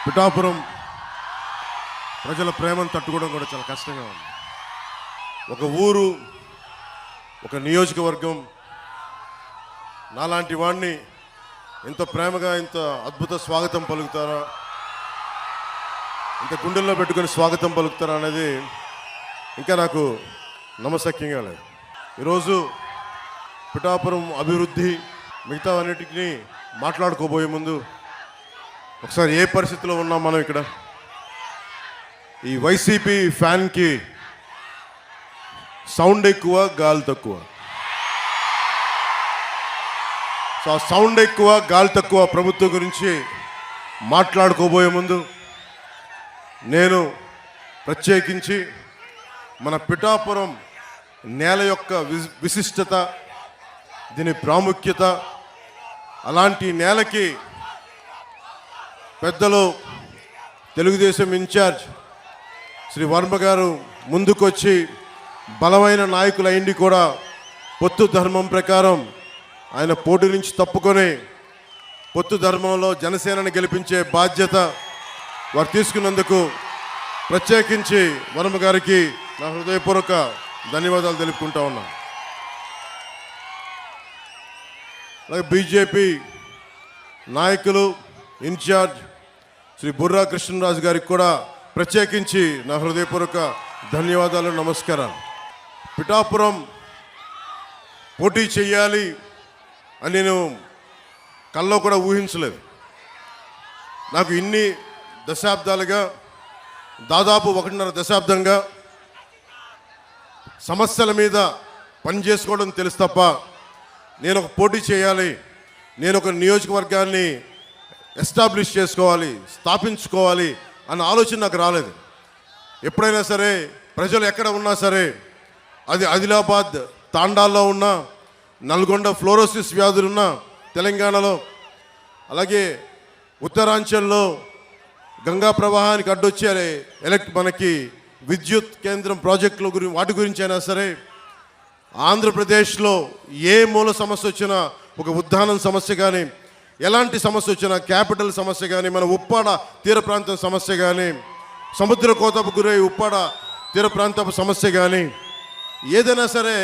పిఠాపురం ప్రజల ప్రేమను తట్టుకోవడం కూడా చాలా కష్టంగా ఉంది. ఒక ఊరు, ఒక నియోజకవర్గం నాలాంటి వాడిని ఇంత ప్రేమగా, ఇంత అద్భుత స్వాగతం పలుకుతారా, ఇంత గుండెల్లో పెట్టుకొని స్వాగతం పలుకుతారా అనేది ఇంకా నాకు నమ్మశక్యంగా లేదు. ఈరోజు పిఠాపురం అభివృద్ధి మిగతా అన్నిటికీ మాట్లాడుకోబోయే ముందు ఒకసారి ఏ పరిస్థితిలో ఉన్నాం మనం ఇక్కడ. ఈ వైసీపీ ఫ్యాన్కి సౌండ్ ఎక్కువ, గాలి తక్కువ. సో ఆ సౌండ్ ఎక్కువ, గాలి తక్కువ ప్రభుత్వం గురించి మాట్లాడుకోబోయే ముందు నేను ప్రత్యేకించి మన పిఠాపురం నేల యొక్క విశిష్టత, దీని ప్రాముఖ్యత, అలాంటి నేలకి పెద్దలు తెలుగుదేశం ఇన్ఛార్జ్ శ్రీ వర్మ గారు ముందుకొచ్చి బలమైన నాయకులు అయింది కూడా పొత్తు ధర్మం ప్రకారం ఆయన పోటీ నుంచి తప్పుకొని పొత్తు ధర్మంలో జనసేనని గెలిపించే బాధ్యత వారు తీసుకున్నందుకు ప్రత్యేకించి వర్మ గారికి నా హృదయపూర్వక ధన్యవాదాలు తెలుపుకుంటా ఉన్నాను. అలాగే బీజేపీ నాయకులు ఇన్ఛార్జ్ శ్రీ బుర్రా కృష్ణరాజు గారికి కూడా ప్రత్యేకించి నా హృదయపూర్వక ధన్యవాదాలు, నమస్కారాలు. పిఠాపురం పోటీ చేయాలి అని నేను కల్లో కూడా ఊహించలేదు. నాకు ఇన్ని దశాబ్దాలుగా, దాదాపు 1.5 దశాబ్దంగా సమస్యల మీద పనిచేసుకోవడం తెలుసు తప్ప నేను ఒక పోటీ చేయాలి, నేను ఒక నియోజకవర్గాన్ని ఎస్టాబ్లిష్ చేసుకోవాలి, స్థాపించుకోవాలి అన్న ఆలోచన నాకు రాలేదు. ఎప్పుడైనా సరే ప్రజలు ఎక్కడ ఉన్నా సరే, అది ఆదిలాబాద్ తాండాల్లో ఉన్న, నల్గొండ ఫ్లోరోసిస్ వ్యాధులున్న తెలంగాణలో, అలాగే ఉత్తరాంచల్లో గంగా ప్రవాహానికి అడ్డొచ్చే మనకి విద్యుత్ కేంద్రం ప్రాజెక్టుల వాటి గురించి అయినా సరే, ఆంధ్రప్రదేశ్లో ఏ మూల సమస్య వచ్చినా, ఒక ఉద్దానం సమస్య కానీ, ఎలాంటి సమస్య వచ్చినా, క్యాపిటల్ సమస్య కానీ, మన ఉప్పాడ తీర ప్రాంతం సమస్య కానీ, సముద్ర కోతపు గురై ఉప్పాడ తీర ప్రాంతపు సమస్య కానీ, ఏదైనా సరే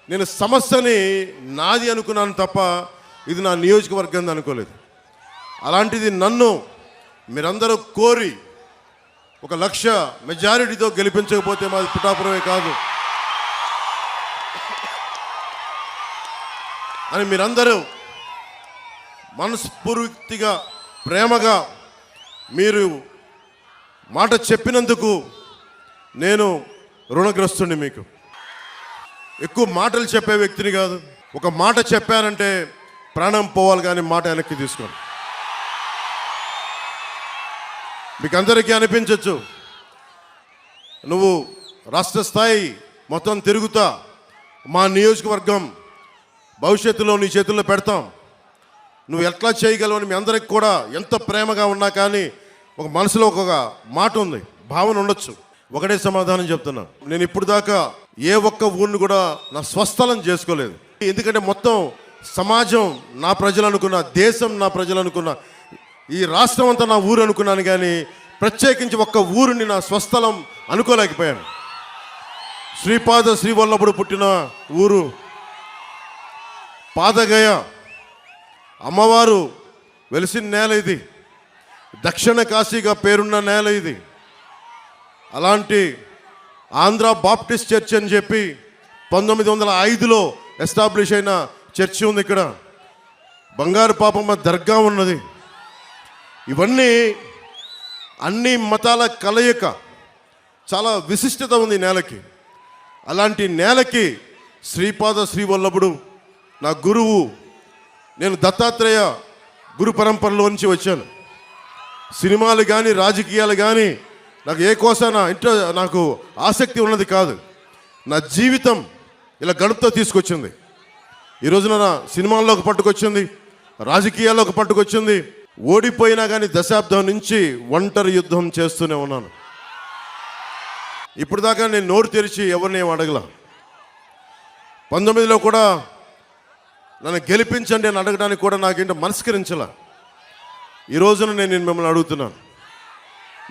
నేను సమస్యని నాది అనుకున్నాను తప్ప ఇది నా నియోజకవర్గం అనుకోలేదు. అలాంటిది నన్ను మీరందరూ కోరి 1,00,000 మెజారిటీతో గెలిపించకపోతే మాది పిఠాపురమే కాదు అని మీరందరూ మనస్ఫూర్తిగా, ప్రేమగా మీరు మాట చెప్పినందుకు నేను రుణగ్రస్తుని. మీకు ఎక్కువ మాటలు చెప్పే వ్యక్తిని కాదు. ఒక మాట చెప్పానంటే ప్రాణం పోవాలి కానీ మాట వెనక్కి తీసుకోండి. మీకు అందరికీ అనిపించవచ్చు, నువ్వు రాష్ట్ర స్థాయి మొత్తం తిరుగుతా, మా నియోజకవర్గం భవిష్యత్తులో నీ చేతుల్లో పెడతాం, నువ్వు ఎట్లా చేయగలవని మీ అందరికి కూడా ఎంత ప్రేమగా ఉన్నా కానీ ఒక మనసులో ఒక మాట ఉంది, భావన ఉండొచ్చు. ఒకటే సమాధానం చెప్తున్నా, నేను ఇప్పుడు దాకా ఏ ఒక్క ఊరిని కూడా నా స్వస్థలం చేసుకోలేదు. ఎందుకంటే మొత్తం సమాజం నా ప్రజలు అనుకున్నా, దేశం నా ప్రజలు అనుకున్నా, ఈ రాష్ట్రం అంతా నా ఊరు అనుకున్నాను కానీ ప్రత్యేకించి ఒక్క ఊరిని నా స్వస్థలం అనుకోలేకపోయాను. శ్రీపాద శ్రీవల్లభుడు పుట్టిన ఊరు పాదగయ, అమ్మవారు వెలిసిన నేల ఇది, దక్షిణ కాశీగా పేరున్న నేల ఇది. అలాంటి ఆంధ్ర బాప్టిస్ట్ చర్చ్ అని చెప్పి 1905లో ఎస్టాబ్లిష్ అయిన చర్చి ఉంది ఇక్కడ. బంగారు పాపమ్మ దర్గా ఉన్నది. ఇవన్నీ అన్ని మతాల కలయిక, చాలా విశిష్టత ఉంది నేలకి. అలాంటి నేలకి శ్రీపాద శ్రీవల్లభుడు నా గురువు. నేను దత్తాత్రేయ గురు పరంపరలో నుంచి వచ్చాను. సినిమాలు కానీ, రాజకీయాలు కానీ నాకు ఏ కోసాన నాకు ఆసక్తి ఉన్నది కాదు. నా జీవితం ఇలా గడుపుతో తీసుకొచ్చింది. ఈరోజున నా సినిమాల్లోకి పట్టుకొచ్చింది, రాజకీయాల్లోకి పట్టుకొచ్చింది. ఓడిపోయినా కానీ దశాబ్దం నుంచి ఒంటరి యుద్ధం చేస్తూనే ఉన్నాను. ఇప్పుడు దాకా నేను నోరు తెరిచి ఎవరిని ఏం అడగల. 19లో కూడా నన్ను గెలిపించండి అని అడగడానికి కూడా నాకేంటో మనస్కరించాల. ఈ రోజున నేను మిమ్మల్ని అడుగుతున్నాను,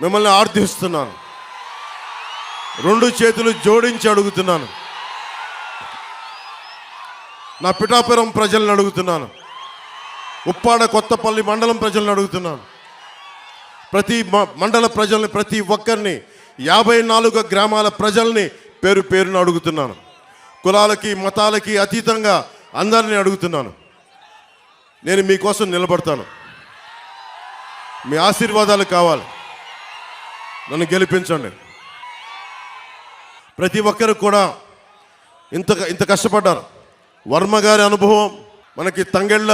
మిమ్మల్ని ఆర్థిస్తున్నాను, 2 చేతులు జోడించి అడుగుతున్నాను. నా పిఠాపురం ప్రజలను అడుగుతున్నాను, ఉప్పాడ కొత్తపల్లి మండలం ప్రజలను అడుగుతున్నాను, ప్రతి మండల ప్రజల్ని, ప్రతి ఒక్కరిని, 54 గ్రామాల ప్రజల్ని పేరు పేరును అడుగుతున్నాను. కులాలకి మతాలకి అతీతంగా అందరినీ అడుగుతున్నాను. నేను మీకోసం నిలబడతాను. మీ ఆశీర్వాదాలు కావాలి. నన్ను గెలిపించండి. ప్రతి ఒక్కరు కూడా ఇంత కష్టపడ్డారు. వర్మ గారి అనుభవం, మనకి తంగెళ్ళ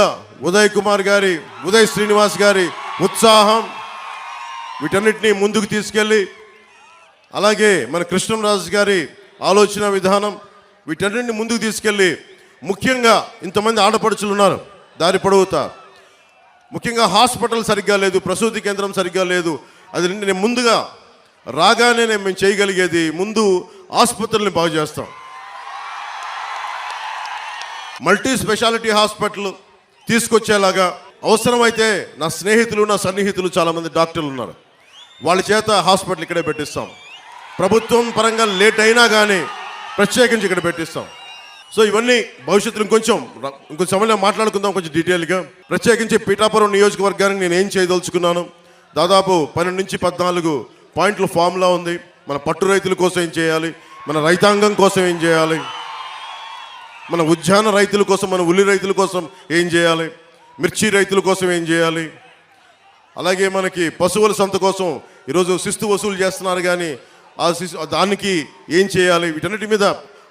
ఉదయ్ కుమార్ గారి, ఉదయ్ శ్రీనివాస్ గారి ఉత్సాహం, వీటన్నిటినీ ముందుకు తీసుకెళ్ళి, అలాగే మన కృష్ణరాజు గారి ఆలోచన విధానం, వీటన్నిటిని ముందుకు తీసుకెళ్ళి, ముఖ్యంగా ఇంతమంది ఆడపడుచులు ఉన్నారు దారి పొడవుతా. ముఖ్యంగా హాస్పిటల్ సరిగ్గా లేదు, ప్రసూతి కేంద్రం సరిగ్గా లేదు. అది నేను ముందుగా రాగానే మేము చేయగలిగేది ముందు ఆసుపత్రుల్ని బాగు చేస్తాం. మల్టీ స్పెషాలిటీ హాస్పిటల్ తీసుకొచ్చేలాగా, అవసరమైతే నా స్నేహితులు, నా సన్నిహితులు చాలామంది డాక్టర్లు ఉన్నారు, వాళ్ళ చేత హాస్పిటల్ ఇక్కడే పెట్టిస్తాం. ప్రభుత్వం పరంగా లేట్ అయినా కానీ ప్రత్యేకించి ఇక్కడ పెట్టిస్తాం. సో ఇవన్నీ భవిష్యత్తులో ఇంకొంచెం సమయంలో మాట్లాడుకుందాం కొంచెం డీటెయిల్గా. ప్రత్యేకించి పీఠాపురం నియోజకవర్గానికి నేను ఏం చేయదలుచుకున్నాను, దాదాపు 12 నుంచి 14 పాయింట్ల ఫామ్లా ఉంది. మన పట్టు రైతుల కోసం ఏం చేయాలి, మన రైతాంగం కోసం ఏం చేయాలి, మన ఉద్యాన రైతుల కోసం, మన ఉల్లి రైతుల కోసం ఏం చేయాలి, మిర్చి రైతుల కోసం ఏం చేయాలి, అలాగే మనకి పశువుల సంత కోసం ఈరోజు శిస్తు వసూలు చేస్తున్నారు కానీ దానికి ఏం చేయాలి, వీటన్నిటి మీద,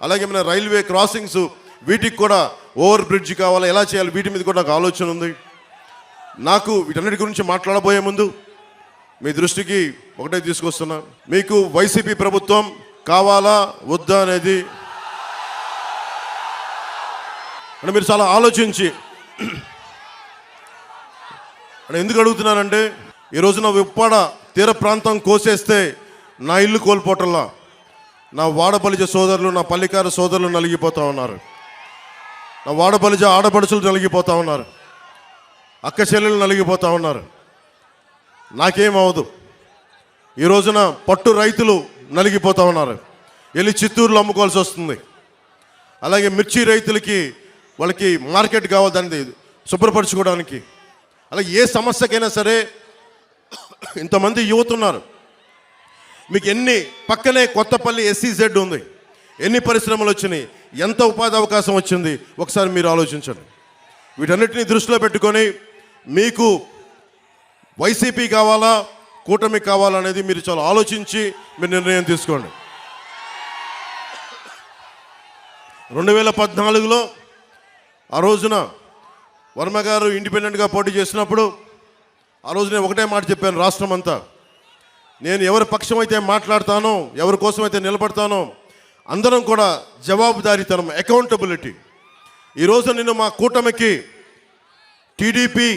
అలాగే మన రైల్వే క్రాసింగ్స్, వీటికి కూడా ఓవర్ బ్రిడ్జ్ కావాలి, ఎలా చేయాలి, వీటి మీద కూడా నాకు ఆలోచన ఉంది. నాకు వీటన్నిటి గురించి మాట్లాడబోయే ముందు మీ దృష్టికి ఒకటే తీసుకొస్తున్నా. మీకు వైసీపీ ప్రభుత్వం కావాలా వద్దా అనేది అంటే మీరు చాలా ఆలోచించి, ఎందుకు అడుగుతున్నానంటే, ఈ రోజున ఉప్పాడ తీర ప్రాంతం కోసేస్తే నా ఇల్లు కోల్పోవటంలా నా వాడబలిజ సోదరులు, నా పల్లికార సోదరులు నలిగిపోతూ ఉన్నారు, నా వాడబలిజ ఆడపడుచులు నలిగిపోతూ ఉన్నారు, అక్క చెల్లెలు నలిగిపోతూ ఉన్నారు. నాకేమవదు. ఈ రోజున పట్టు రైతులు నలిగిపోతూ ఉన్నారు, వెళ్ళి చిత్తూరులో అమ్ముకోవాల్సి వస్తుంది. అలాగే మిర్చి రైతులకి వాళ్ళకి మార్కెట్ కావాలి దాన్ని శుభ్రపరచుకోవడానికి. అలాగే ఏ సమస్యకైనా సరే ఇంతమంది యువత ఉన్నారు. మీకు పక్కనే కొత్తపల్లి SEZ ఉంది, ఎన్ని పరిశ్రమలు వచ్చినాయి, ఎంత ఉపాధి అవకాశం వచ్చింది, ఒకసారి మీరు ఆలోచించండి. వీటన్నిటిని దృష్టిలో పెట్టుకొని మీకు వైసీపీ కావాలా కూటమి కావాలా అనేది మీరు చాలా ఆలోచించి మీరు నిర్ణయం తీసుకోండి. 2014లో ఆ రోజున వర్మ గారు ఇండిపెండెంట్గా పోటీ చేసినప్పుడు ఆ రోజు నేను ఒకటే మాట చెప్పాను, రాష్ట్రం అంతా నేను ఎవరి పక్షం అయితే మాట్లాడతానో, ఎవరి కోసం అయితే నిలబడతానో అందరం కూడా జవాబుదారీతనం, అకౌంటబిలిటీ. ఈరోజు నేను మా కూటమికి టీడీపీ,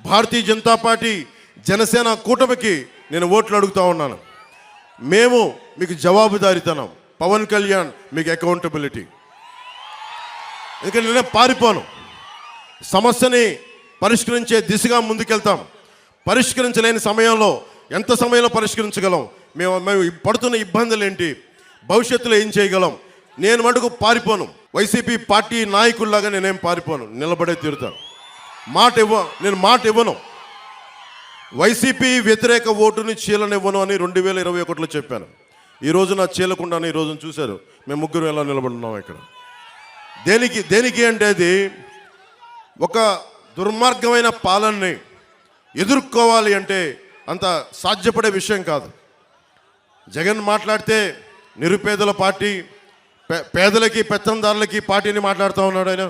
భారతీయ జనతా పార్టీ, జనసేన కూటమికి నేను ఓట్లు అడుగుతూ ఉన్నాను. మేము మీకు జవాబుదారీతనం, పవన్ కళ్యాణ్ మీకు అకౌంటబిలిటీ. ఎందుకంటే నేనే పారిపోను, సమస్యని పరిష్కరించే దిశగా ముందుకెళ్తాం. పరిష్కరించలేని సమయంలో ఎంత సమయంలో పరిష్కరించగలం, మేము పడుతున్న ఇబ్బందులు ఏంటి, భవిష్యత్తులో ఏం చేయగలం, నేను మటుకు పారిపోను. వైసీపీ పార్టీ నాయకుల్లాగా నేనేం పారిపోను, నిలబడే తీరుతాను. నేను మాట ఇవ్వను. వైసీపీ వ్యతిరేక ఓటుని చీలనివ్వను అని 2021లో చెప్పాను. ఈరోజు నా చీలకుండానే ఈరోజు చూశారు మేము ముగ్గురు ఎలా నిలబడున్నాం ఇక్కడ. దేనికి అంటే అది ఒక దుర్మార్గమైన పాలనని ఎదుర్కోవాలి అంటే అంత సాధ్యపడే విషయం కాదు. జగన్ మాట్లాడితే నిరుపేదల పార్టీ, పేదలకి పెత్తందారులకి పార్టీని మాట్లాడుతూ ఉన్నాడు ఆయన.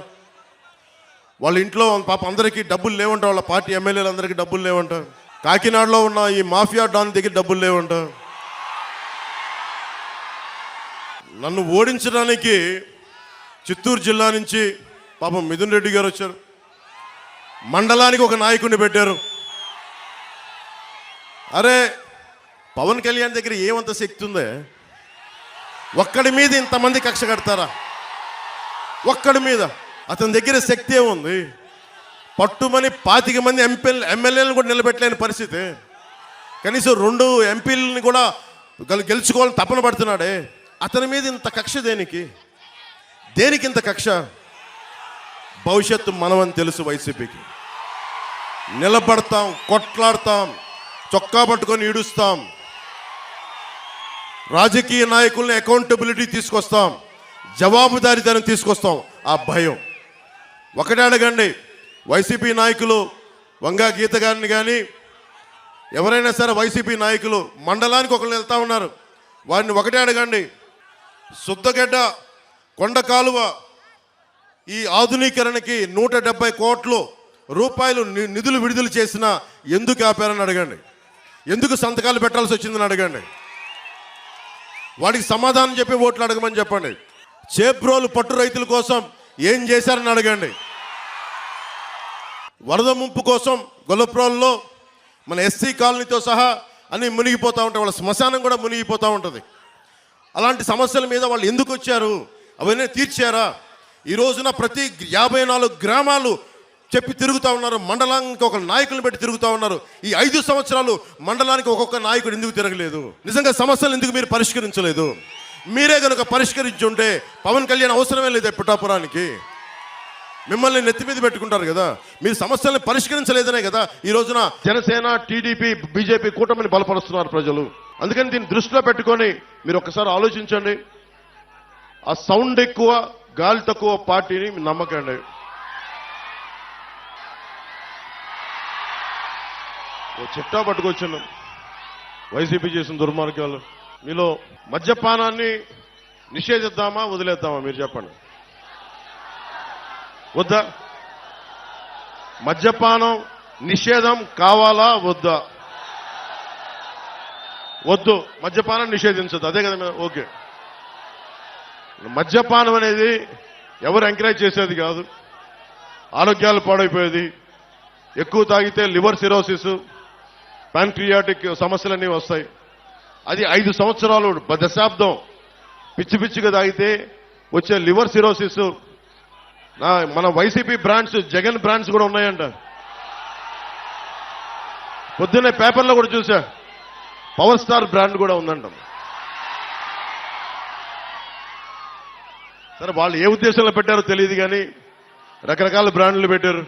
వాళ్ళ ఇంట్లో పాప అందరికీ డబ్బులు లేవంట, వాళ్ళ పార్టీ ఎమ్మెల్యేలు అందరికీ డబ్బులు లేవంట, కాకినాడలో ఉన్న ఈ మాఫియా డాన్ దగ్గర డబ్బులు లేవంట. నన్ను ఓడించడానికి చిత్తూరు జిల్లా నుంచి పాపం మిథున్ రెడ్డి గారు వచ్చారు, మండలానికి ఒక నాయకుడిని పెట్టారు. అరే పవన్ కళ్యాణ్ దగ్గర ఏమంత శక్తి ఉందే, ఒక్కడి మీద ఇంతమంది కక్ష కడతారా? ఒక్కడి మీద అతని దగ్గర శక్తి ఏముంది? పట్టుమని 25 మంది ఎమ్మెల్యేలను కూడా నిలబెట్టలేని పరిస్థితి. కనీసం 2 ఎంపీలని కూడా గెలుచుకోవాలని తపన పడుతున్నాడే, అతని మీద ఇంత కక్ష దేనికి? దేనికి ఇంత కక్ష? భవిష్యత్తు మనమని తెలుసు వైసీపీకి. నిలబడతాం, కొట్లాడతాం, చొక్కా పట్టుకొని ఈడుస్తాం, రాజకీయ నాయకుల్ని అకౌంటబిలిటీ తీసుకొస్తాం, జవాబుదారీతనం తీసుకొస్తాం. ఆ భయం ఒకటే అడగండి, వైసీపీ నాయకులు వంగా గీత గారిని కానీ ఎవరైనా సరే వైసీపీ నాయకులు మండలానికి ఒకళ్ళు వెళ్తా ఉన్నారు, వారిని ఒకటే అడగండి, శుద్ధగడ్డ కొండ కాలువ ఈ ఆధునీకరణకి 170 కోట్ల రూపాయలు నిధులు విడుదల చేసినా ఎందుకు ఆపారని అడగండి, ఎందుకు సంతకాలు పెట్టాల్సి వచ్చిందని అడగండి. వాడికి సమాధానం చెప్పి ఓట్లు అడగమని చెప్పండి. చేబ్రోలు పట్టు రైతుల కోసం ఏం చేశారని అడగండి. వరద ముంపు కోసం గొల్లప్రోల్లో మన ఎస్సీ కాలనీతో సహా అన్నీ మునిగిపోతూ ఉంటాయి, వాళ్ళ శ్మశానం కూడా మునిగిపోతూ ఉంటుంది. అలాంటి సమస్యల మీద వాళ్ళు ఎందుకు వచ్చారు, అవన్నీ తీర్చారా? ఈ రోజున ప్రతి 54 గ్రామాలు చెప్పి తిరుగుతూ ఉన్నారు, మండలానికి ఒక నాయకులను పెట్టి తిరుగుతూ ఉన్నారు. ఈ 5 సంవత్సరాలు మండలానికి ఒక్కొక్క నాయకుడు ఎందుకు తిరగలేదు? నిజంగా సమస్యలు ఎందుకు మీరు పరిష్కరించలేదు? మీరే కనుక పరిష్కరించుంటే పవన్ కళ్యాణ్ అవసరమే లేదు పిఠాపురానికి. మిమ్మల్ని నెత్తి మీద పెట్టుకుంటారు కదా, మీరు సమస్యల్ని పరిష్కరించలేదనే కదా ఈ రోజున జనసేన, టీడీపీ, బీజేపీ కూటమిని బలపరుస్తున్నారు ప్రజలు. అందుకని దీన్ని దృష్టిలో పెట్టుకొని మీరు ఒకసారి ఆలోచించండి. ఆ సౌండ్ ఎక్కువ గాలి తక్కువ పార్టీని నమ్మకండి. చిట్టా పట్టుకొచ్చాను వైసీపీ చేసిన దుర్మార్గాలు. మీలో మద్యపానాన్ని నిషేధిద్దామా వదిలేద్దామా మీరు చెప్పండి? వద్దా? మద్యపానం నిషేధం కావాలా వద్దా? వద్దు, మద్యపానం నిషేధించదు, అదే కదా. ఓకే, మద్యపానం అనేది ఎవరు ఎంకరేజ్ చేసేది కాదు, ఆరోగ్యాలు పాడైపోయేది. ఎక్కువ తాగితే లివర్ సిరోసిస్, ప్యాంక్రియాటిక్ సమస్యలన్నీ వస్తాయి. అది 5 సంవత్సరాలు దశాబ్దం పిచ్చి పిచ్చిగా తాగితే వచ్చే లివర్ సిరోసిస్. మన వైసీపీ బ్రాండ్స్, జగన్ బ్రాండ్స్ కూడా ఉన్నాయంట. పొద్దున్నే పేపర్లో కూడా చూసా, పవర్ స్టార్ బ్రాండ్ కూడా ఉందంట. సరే, వాళ్ళు ఏ ఉద్దేశంలో పెట్టారో తెలియదు కానీ రకరకాల బ్రాండ్లు పెట్టారు.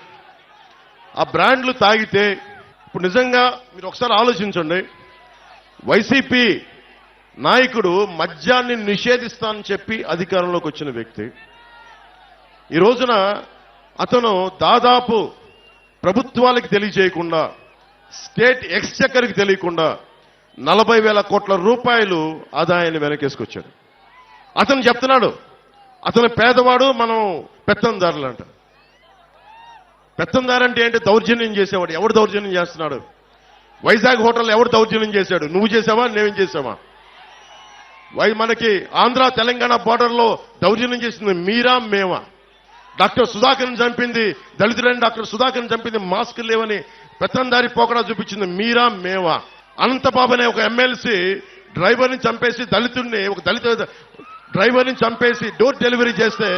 ఆ బ్రాండ్లు తాగితే ఇప్పుడు నిజంగా మీరు ఒకసారి ఆలోచించండి, వైసీపీ నాయకుడు మద్యాన్ని నిషేధిస్తానని చెప్పి అధికారంలోకి వచ్చిన వ్యక్తి, ఈ రోజున అతను దాదాపు ప్రభుత్వాలకు తెలియజేయకుండా, స్టేట్ ఎక్స్చెక్కర్కి తెలియకుండా 40,000 కోట్ల రూపాయలు ఆదాయాన్ని వెనకేసుకొచ్చాడు. అతను చెప్తున్నాడు అతను పేదవాడు, మనం పెత్తందారులు అంట. పెత్తందారు అంటే ఏంటి? దౌర్జన్యం చేసేవాడు. ఎవడు దౌర్జన్యం చేస్తున్నాడు? వైజాగ్ హోటల్ ఎవడు దౌర్జన్యం చేశాడు? నువ్వు చేసావా, నేనేం చేసావా? మనకి ఆంధ్ర తెలంగాణ బార్డర్లో దౌర్జన్యం చేసింది మీరా మేమా? డాక్టర్ సుధాకర్ని చంపింది, దళితుడైన డాక్టర్ సుధాకర్ని చంపింది మాస్క్ లేవని పెత్తందారి పోకడా చూపించింది మీరా మేమా? అనంతబాబు అనే ఒక ఎమ్మెల్సీ డ్రైవర్ని చంపేసి, ఒక దళిత డ్రైవర్ని చంపేసి డోర్ డెలివరీ చేస్తే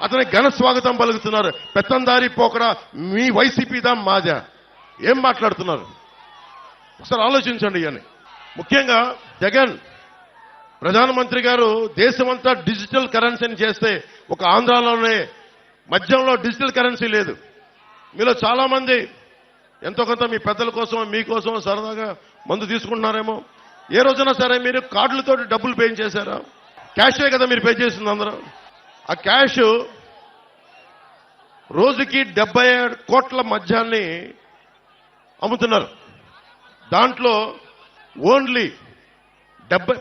అతనికి ఘన స్వాగతం పలుకుతున్నారు. పెత్తందారి పోకడా మీ వైసీపీదా మాదా? ఏం మాట్లాడుతున్నారు? ఒకసారి ఆలోచించండి. అని ముఖ్యంగా జగన్ ప్రధానమంత్రి గారు దేశమంతా డిజిటల్ కరెన్సీని చేస్తే ఒక ఆంధ్రాలోనే మద్యంలో డిజిటల్ కరెన్సీ లేదు. మీలో చాలా మంది ఎంతో కొంత మీ పెద్దల కోసం, మీకోసం సరదాగా మందు తీసుకుంటున్నారేమో. ఏ రోజున సరే మీరు కార్డులతో డబ్బులు పే చేశారా? క్యాషే కదా మీరు పే చేసింది అందరూ. ఆ క్యాష్ రోజుకి 70 కోట్ల మద్యాన్ని అమ్ముతున్నారు. దాంట్లో ఓన్లీ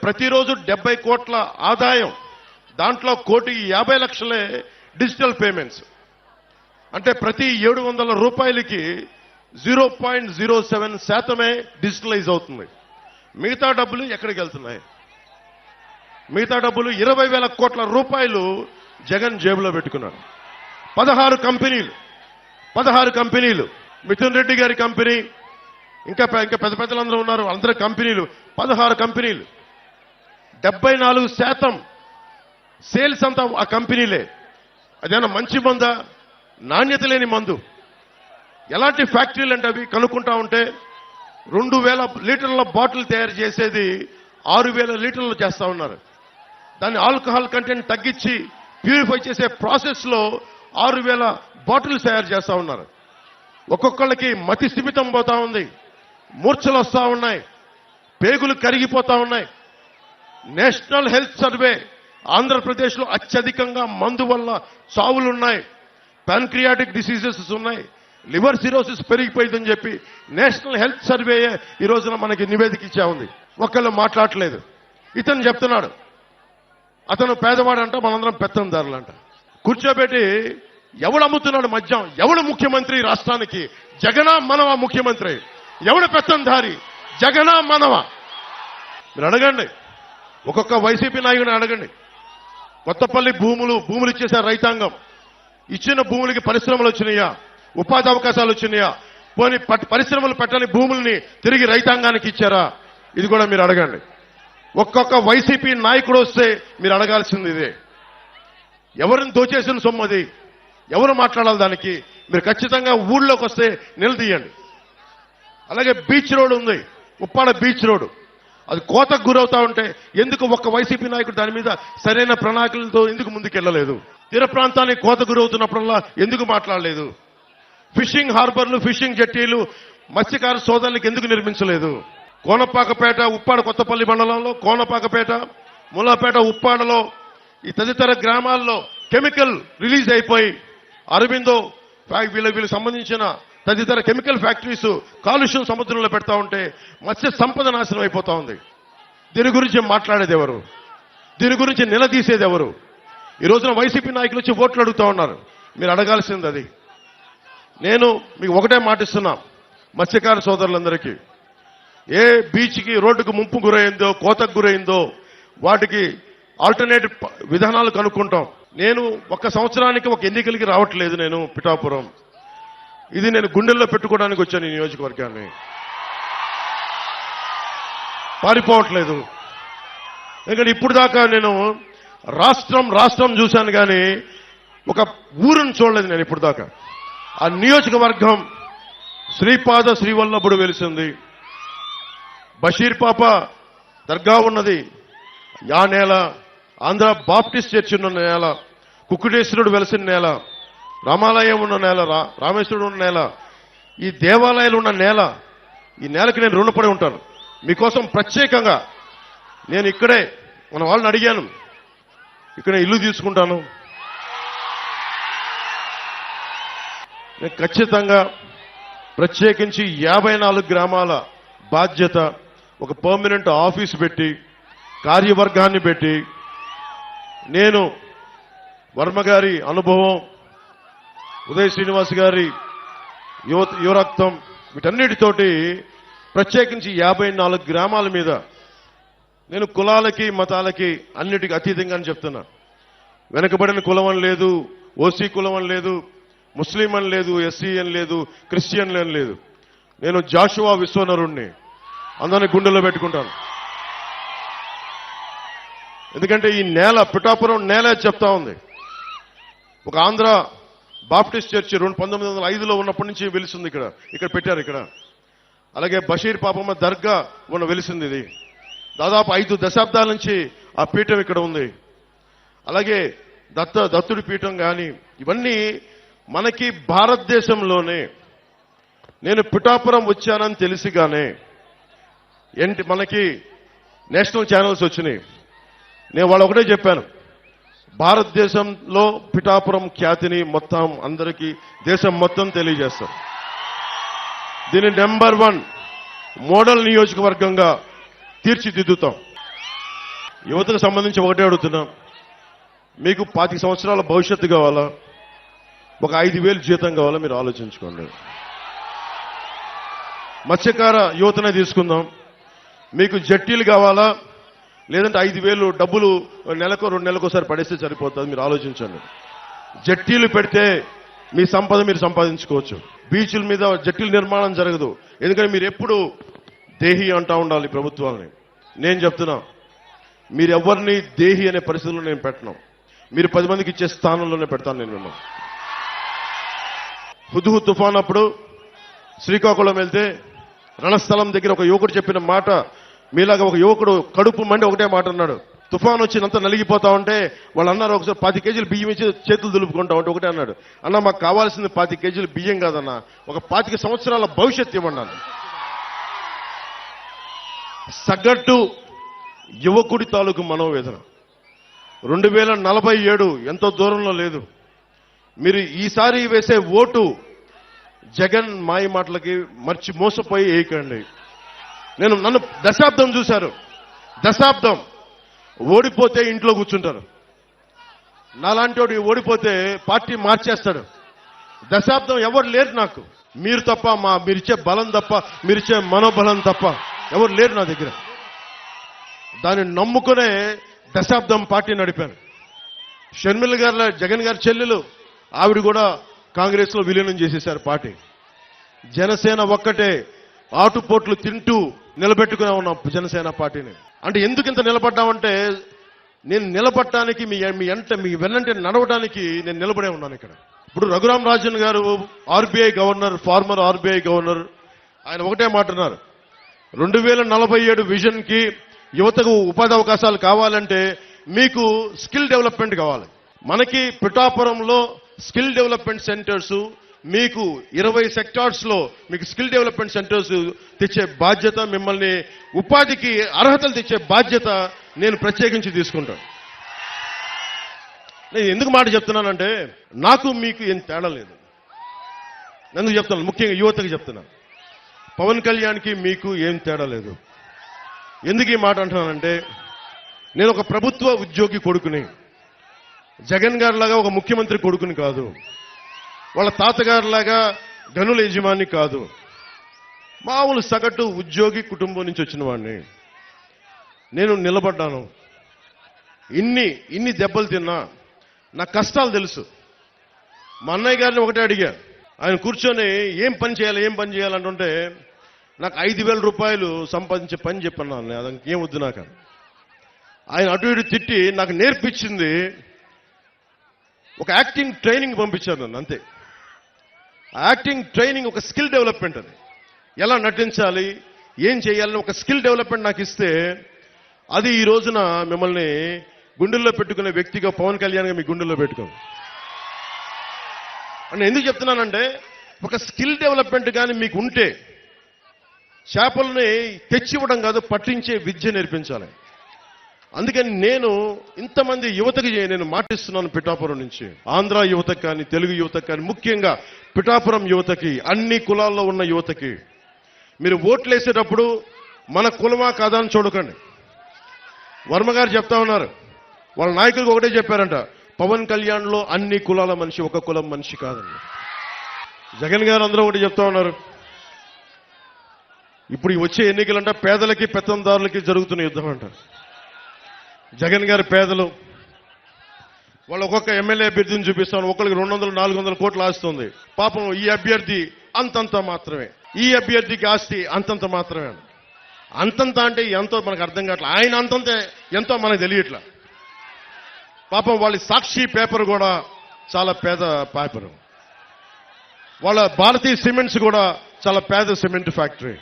ప్రతిరోజు 70 కోట్ల ఆదాయం, దాంట్లో 1,50,00,000 డిజిటల్ పేమెంట్స్. అంటే ప్రతి 700 రూపాయలకి 0.07% డిజిటలైజ్ అవుతుంది. మిగతా డబ్బులు ఎక్కడికి వెళ్తున్నాయి? మిగతా డబ్బులు 20,000 కోట్ల రూపాయలు జగన్ జేబులో పెట్టుకున్నాడు. 16 కంపెనీలు, మిథున్ రెడ్డి గారి కంపెనీ, ఇంకా పెద్ద పెద్దలందరూ ఉన్నారు, అందరి కంపెనీలు, 16 కంపెనీలు. 74% సేల్స్ అంతా ఆ కంపెనీలే. అదేనా మంచి మందా? నాణ్యత లేని మందు. ఎలాంటి ఫ్యాక్టరీలు అంటే అవి కనుక్కుంటా ఉంటే 2000 లీటర్ల బాటిల్ తయారు చేసేది 6000 లీటర్లు చేస్తా ఉన్నారు. దాన్ని ఆల్కహాల్ కంటెంట్ తగ్గించి ప్యూరిఫై చేసే ప్రాసెస్లో 6000 బాటిల్స్ తయారు చేస్తా ఉన్నారు. ఒక్కొక్కళ్ళకి మతి స్థిమితం పోతా ఉంది, మూర్ఛలు వస్తూ ఉన్నాయి, పేగులు కరిగిపోతా ఉన్నాయి. నేషనల్ హెల్త్ సర్వే ఆంధ్రప్రదేశ్లో అత్యధికంగా మందు వల్ల చావులున్నాయి, ప్యాన్క్రియాటిక్ డిసీజెస్ ఉన్నాయి, లివర్ సిరోసిస్ పెరిగిపోయిందని చెప్పి నేషనల్ హెల్త్ సర్వే ఈ రోజున మనకి నివేదిక ఇచ్చా ఉంది. ఒకళ్ళు మాట్లాడలేదు. ఇతను చెప్తున్నాడు అతను పేదవాడంట, మనందరం పెత్తందారులంట. కూర్చోబెట్టి ఎవడు అమ్ముతున్నాడు మద్యం, ఎవడు ముఖ్యమంత్రి రాష్ట్రానికి? జగనా మనవా ముఖ్యమంత్రి? ఎవడు పెత్తందారి, జగనా మనవా? మీరు అడగండి, ఒక్కొక్క వైసీపీ నాయకుడిని అడగండి. కొత్తపల్లి భూములు ఇచ్చేశారు రైతాంగం. ఇచ్చిన భూములకి పరిశ్రమలు వచ్చినాయా, ఉపాధి అవకాశాలు వచ్చినాయా? పోనీ పరిశ్రమలు పెట్టని భూముల్ని తిరిగి రైతాంగానికి ఇచ్చారా? ఇది కూడా మీరు అడగండి. ఒక్కొక్క వైసీపీ నాయకుడు వస్తే మీరు అడగాల్సింది ఇదే. ఎవరిని దోచేసిన సొమ్మది, ఎవరు మాట్లాడాలి దానికి? మీరు ఖచ్చితంగా ఊళ్ళోకి వస్తే నిలదీయండి. అలాగే బీచ్ రోడ్ ఉంది, ఉప్పాడ బీచ్ రోడ్, అది కోతకు గురవుతా ఉంటే ఎందుకు ఒక్క వైసీపీ నాయకుడు దాని మీద సరైన ప్రణాళికలతో ఎందుకు ముందుకెళ్లలేదు? తీర ప్రాంతానికి కోత గురవుతున్నప్పుడల్లా ఎందుకు మాట్లాడలేదు? ఫిషింగ్ హార్బర్లు, ఫిషింగ్ జట్టీలు మత్స్యకార సోదరులకు ఎందుకు నిర్మించలేదు? కోనపాకపేట, ఉప్పాడ కొత్తపల్లి మండలంలో కోనపాకపేట, ములాపేట, ఉప్పాడలో ఈ తదితర గ్రామాల్లో కెమికల్ రిలీజ్ అయిపోయి అరవిందో వీళ్ళకి సంబంధించిన తదితర కెమికల్ ఫ్యాక్టరీస్ కాలుష్యం సముద్రంలో పెడతా ఉంటే మత్స్య సంపద నాశనం అయిపోతా ఉంది. దీని గురించి మాట్లాడేది ఎవరు? దీని గురించి నిలదీసేది ఎవరు? ఈ రోజున వైసీపీ నాయకులు వచ్చి ఓట్లు అడుగుతా ఉన్నారు. మీరు అడగాల్సింది అది. నేను మీకు ఒకటే మాటిస్తున్నా, మత్స్యకార సోదరులందరికీ, ఏ బీచ్కి రోడ్డుకు ముంపు గురైందో, కోతకు గురైందో వాటికి ఆల్టర్నేటివ్ విధానాలు కనుక్కుంటాం. నేను ఒక సంవత్సరానికి ఒక ఎన్నికలకి రావట్లేదు. నేను పిఠాపురం, ఇది నేను గుండెల్లో పెట్టుకోవడానికి వచ్చాను. ఈ నియోజకవర్గాన్ని పారిపోవట్లేదు. ఎందుకంటే ఇప్పుడు దాకా నేను రాష్ట్రం చూశాను కానీ ఒక ఊరును చూడలేదు నేను ఇప్పుడు దాకా. ఆ నియోజకవర్గం శ్రీపాద శ్రీవల్లభుడు వెలిసింది, బషీర్ పాప దర్గా ఉన్నది ఆ నేల, ఆంధ్ర బాప్టిస్ట్ చర్చ్ ఉన్న నేల, కుక్కుటేశ్వరుడు వెలిసిన నేల, రామాలయం ఉన్న నేల, రామేశ్వరుడు ఉన్న నేల, ఈ దేవాలయాలు ఉన్న నేల. ఈ నేలకి నేను రుణపడి ఉంటాను. మీకోసం ప్రత్యేకంగా నేను ఇక్కడే మన వాళ్ళని అడిగాను, ఇక్కడ ఇల్లు తీసుకుంటాను. నేను ఖచ్చితంగా ప్రత్యేకించి 54 గ్రామాల బాధ్యత, ఒక పర్మనెంట్ ఆఫీస్ పెట్టి, కార్యవర్గాన్ని పెట్టి, నేను వర్మ గారి అనుభవం, ఉదయ్ శ్రీనివాస్ గారి యువరక్తం, వీటన్నిటితోటి ప్రత్యేకించి 54 గ్రామాల మీద నేను కులాలకి మతాలకి అన్నిటికీ అతీతంగా అని చెప్తున్నా. వెనకబడిన కులం అని లేదు, ఓసీ కులం అని లేదు, ముస్లిం అని లేదు, ఎస్సీ అని లేదు, క్రిస్టియన్ అని లేదు. నేను జాషువా విశ్వనరుణ్ణి, అందరినీ గుండెల్లో పెట్టుకుంటాను. ఎందుకంటే ఈ నేల, పిఠాపురం నేల చెప్తా ఉంది. ఒక ఆంధ్ర బాప్టిస్ట్ చర్చ్ 1905లో ఉన్నప్పటి నుంచి వెలిసింది. ఇక్కడ పెట్టారు. ఇక్కడ అలాగే బషీర్ పాపమ్మ దర్గా వెలిసింది. ఇది దాదాపు 5 దశాబ్దాల నుంచి ఆ పీఠం ఇక్కడ ఉంది. అలాగే దత్తుడి పీఠం కానీ, ఇవన్నీ మనకి భారతదేశంలోనే. నేను పిఠాపురం వచ్చానని తెలిసిగానే మనకి నేషనల్ ఛానల్స్ వచ్చినాయి. నేను వాళ్ళు ఒకటే చెప్పాను, భారతదేశంలో పిఠాపురం ఖ్యాతిని మొత్తం అందరికీ, దేశం మొత్తం తెలియజేస్తాం. దీన్ని నెంబర్ 1 మోడల్ నియోజకవర్గంగా తీర్చిదిద్దుతాం. యువతకు సంబంధించి ఒకటే అడుగుతున్నాం, మీకు 25 సంవత్సరాల భవిష్యత్తు కావాలా, ఒక 5,000 జీతం కావాలా? మీరు ఆలోచించుకోండి. మత్స్యకార యువతనే తీసుకుందాం. మీకు జట్టీలు కావాలా, లేదంటే 5,000 డబ్బులు నెలకు 2 నెలలకోసారి పడేస్తే సరిపోతుంది? మీరు ఆలోచించండి. జట్టీలు పెడితే మీ సంపద మీరు సంపాదించుకోవచ్చు. బీచ్ల మీద జట్టీల నిర్మాణం జరగదు. ఎందుకంటే మీరు ఎప్పుడు దేహి అంటా ఉండాలి ప్రభుత్వాలని. నేను చెప్తున్నా, మీరు ఎవరిని దేహి అనే పరిస్థితుల్లో నేను పెట్టను. మీరు 10 మందికి ఇచ్చే స్థానంలోనే పెడతాను నేను మిమ్మల్ని. హుద్హుద్ తుఫాన్ అప్పుడు శ్రీకాకుళం వెళ్తే రణస్థలం దగ్గర ఒక యువకుడు చెప్పిన మాట, మీలాగా ఒక యువకుడు కడుపు మండి ఒకటే మాట అన్నాడు. తుఫాన్ వచ్చినంత నలిగిపోతా ఉంటే వాళ్ళు అన్నారు, ఒకసారి 10 కేజీలు బియ్యం ఇచ్చి చేతులు దులుపుకుంటా ఉంటే ఒకటే అన్నాడు, అన్న మాకు కావాల్సింది 10 కేజీలు బియ్యం కాదన్న, ఒక 25 సంవత్సరాల భవిష్యత్తు ఇవ్వన్నాను. సగటు యువకుడి తాలూకు మనోవేదన 2047 ఎంతో దూరంలో లేదు. మీరు ఈసారి వేసే ఓటు జగన్ మాయ మాటలకి మోసపోయి వేయకండి. నన్ను దశాబ్దం చూశారు, దశాబ్దం ఓడిపోతే ఇంట్లో కూర్చుంటారు. నాలాంటి వాడు ఓడిపోతే పార్టీ మార్చేస్తాడు. దశాబ్దం ఎవరు లేరు నాకు, మీరు తప్ప, మీరిచ్చే బలం తప్ప, మీరిచ్చే మనోబలం తప్ప ఎవరు లేరు నా దగ్గర. దాన్ని నమ్ముకునే దశాబ్దం పార్టీ నడిపాను. షర్మిల గారు, జగన్ గారి చెల్లెలు, ఆవిడ కూడా కాంగ్రెస్ లో విలీనం చేసేశారు పార్టీ. జనసేన ఒక్కటే ఆటుపోట్లు తింటూ నిలబెట్టుకునే ఉన్నాం జనసేన పార్టీని. అంటే ఎందుకు ఇంత నిలబడ్డామంటే, నేను నిలబడటానికి మీ వెన్నంటే నడవడానికి నేను నిలబడే ఉన్నాను ఇక్కడ. ఇప్పుడు రఘురామ్ రాజన్ గారు RBI governor, farmer RBI governor, ఆయన ఒకటే మాట అన్నారు, 2047 విజన్ కి యువతకు ఉపాధి అవకాశాలు కావాలంటే మీకు స్కిల్ డెవలప్మెంట్ కావాలి. మనకి పిఠాపురంలో స్కిల్ డెవలప్మెంట్ సెంటర్స్, మీకు 20 సెక్టార్స్ లో మీకు స్కిల్ డెవలప్మెంట్ సెంటర్స్ తెచ్చే బాధ్యత, మిమ్మల్ని ఉపాధికి అర్హతలు తెచ్చే బాధ్యత నేను ప్రత్యేకించి తీసుకుంటాను. నేను ఎందుకు మాట చెప్తున్నానంటే, నాకు మీకు ఏం తేడా లేదు. ఎందుకు చెప్తున్నాను, ముఖ్యంగా యువతకి చెప్తున్నాను, పవన్ కళ్యాణ్కి మీకు ఏం తేడా లేదు. ఎందుకు ఈ మాట అంటున్నానంటే, నేను ఒక ప్రభుత్వ ఉద్యోగి కొడుకుని, జగన్ గారిలాగా ఒక ముఖ్యమంత్రి కొడుకుని కాదు, వాళ్ళ తాతగారిలాగా గనుల యజమాని కాదు, మామూలు సగటు ఉద్యోగి కుటుంబం నుంచి వచ్చిన వాడిని. నేను నిలబడ్డాను. ఇన్ని దెబ్బలు తిన్నా నా కష్టాలు తెలుసు. మా అన్నయ్య గారిని ఒకటే అడిగా, ఆయన కూర్చొని ఏం పని చేయాలంటుంటే, నాకు 5,000 రూపాయలు సంపాదించే పని చెప్పన్నాను, అదంతా ఏం వద్దు నాకు. ఆయన అటు ఇటు తిట్టి నాకు నేర్పించింది ఒక యాక్టింగ్ ట్రైనింగ్ పంపించారు నన్ను, అంతే. యాక్టింగ్ ట్రైనింగ్ ఒక స్కిల్ డెవలప్మెంట్. అది ఎలా నటించాలి, ఏం చేయాలని ఒక స్కిల్ డెవలప్మెంట్ నాకు ఇస్తే, అది ఈ రోజున మిమ్మల్ని గుండెల్లో పెట్టుకునే వ్యక్తిగా పవన్ కళ్యాణ్గా మీ గుండెల్లో పెట్టుకోండి. నేను ఎందుకు చెప్తున్నానంటే, ఒక స్కిల్ డెవలప్మెంట్ కానీ మీకు ఉంటే, చేపల్ని తెచ్చివ్వడం కాదు, పట్టించే విద్య నేర్పించాలి. అందుకని నేను ఇంతమంది యువతకి నేను మాటిస్తున్నాను, పిఠాపురం నుంచి ఆంధ్ర యువతకి కానీ, తెలుగు యువతకి కానీ, ముఖ్యంగా పిఠాపురం యువతకి, అన్ని కులాల్లో ఉన్న యువతకి, మీరు ఓట్లు వేసేటప్పుడు మన కులమా కాదా అని చూడకండి. వర్మ గారు చెప్తా ఉన్నారు, వాళ్ళ నాయకులకు ఒకటే చెప్పారంట, పవన్ కళ్యాణ్లో అన్ని కులాల మనిషి, ఒక కులం మనిషి కాదండి. జగన్ గారు అందరూ ఒకటి చెప్తా ఉన్నారు, ఇప్పుడు వచ్చే ఎన్నికలంట పేదలకి పెత్తందారులకి జరుగుతున్న యుద్ధం అంటారు. జగన్ గారి పేదలు, వాళ్ళు ఒక్కొక్క ఎమ్మెల్యే అభ్యర్థిని చూపిస్తాను, ఒకరికి 200-400 కోట్లు ఆస్తుంది. పాపం ఈ అభ్యర్థి అంతంత మాత్రమే, ఈ అభ్యర్థికి ఆస్తి అంతంత మాత్రమే. అంతంత అంటే ఎంతో మనకు అర్థం కావట్లేదు, ఆయన అంతంత ఎంతో మనకు తెలియట్లా. పాపం వాళ్ళ సాక్షి పేపర్ కూడా చాలా పేద పేపర్, వాళ్ళ భారతీయ సిమెంట్స్ కూడా చాలా పేద సిమెంట్ ఫ్యాక్టరీ,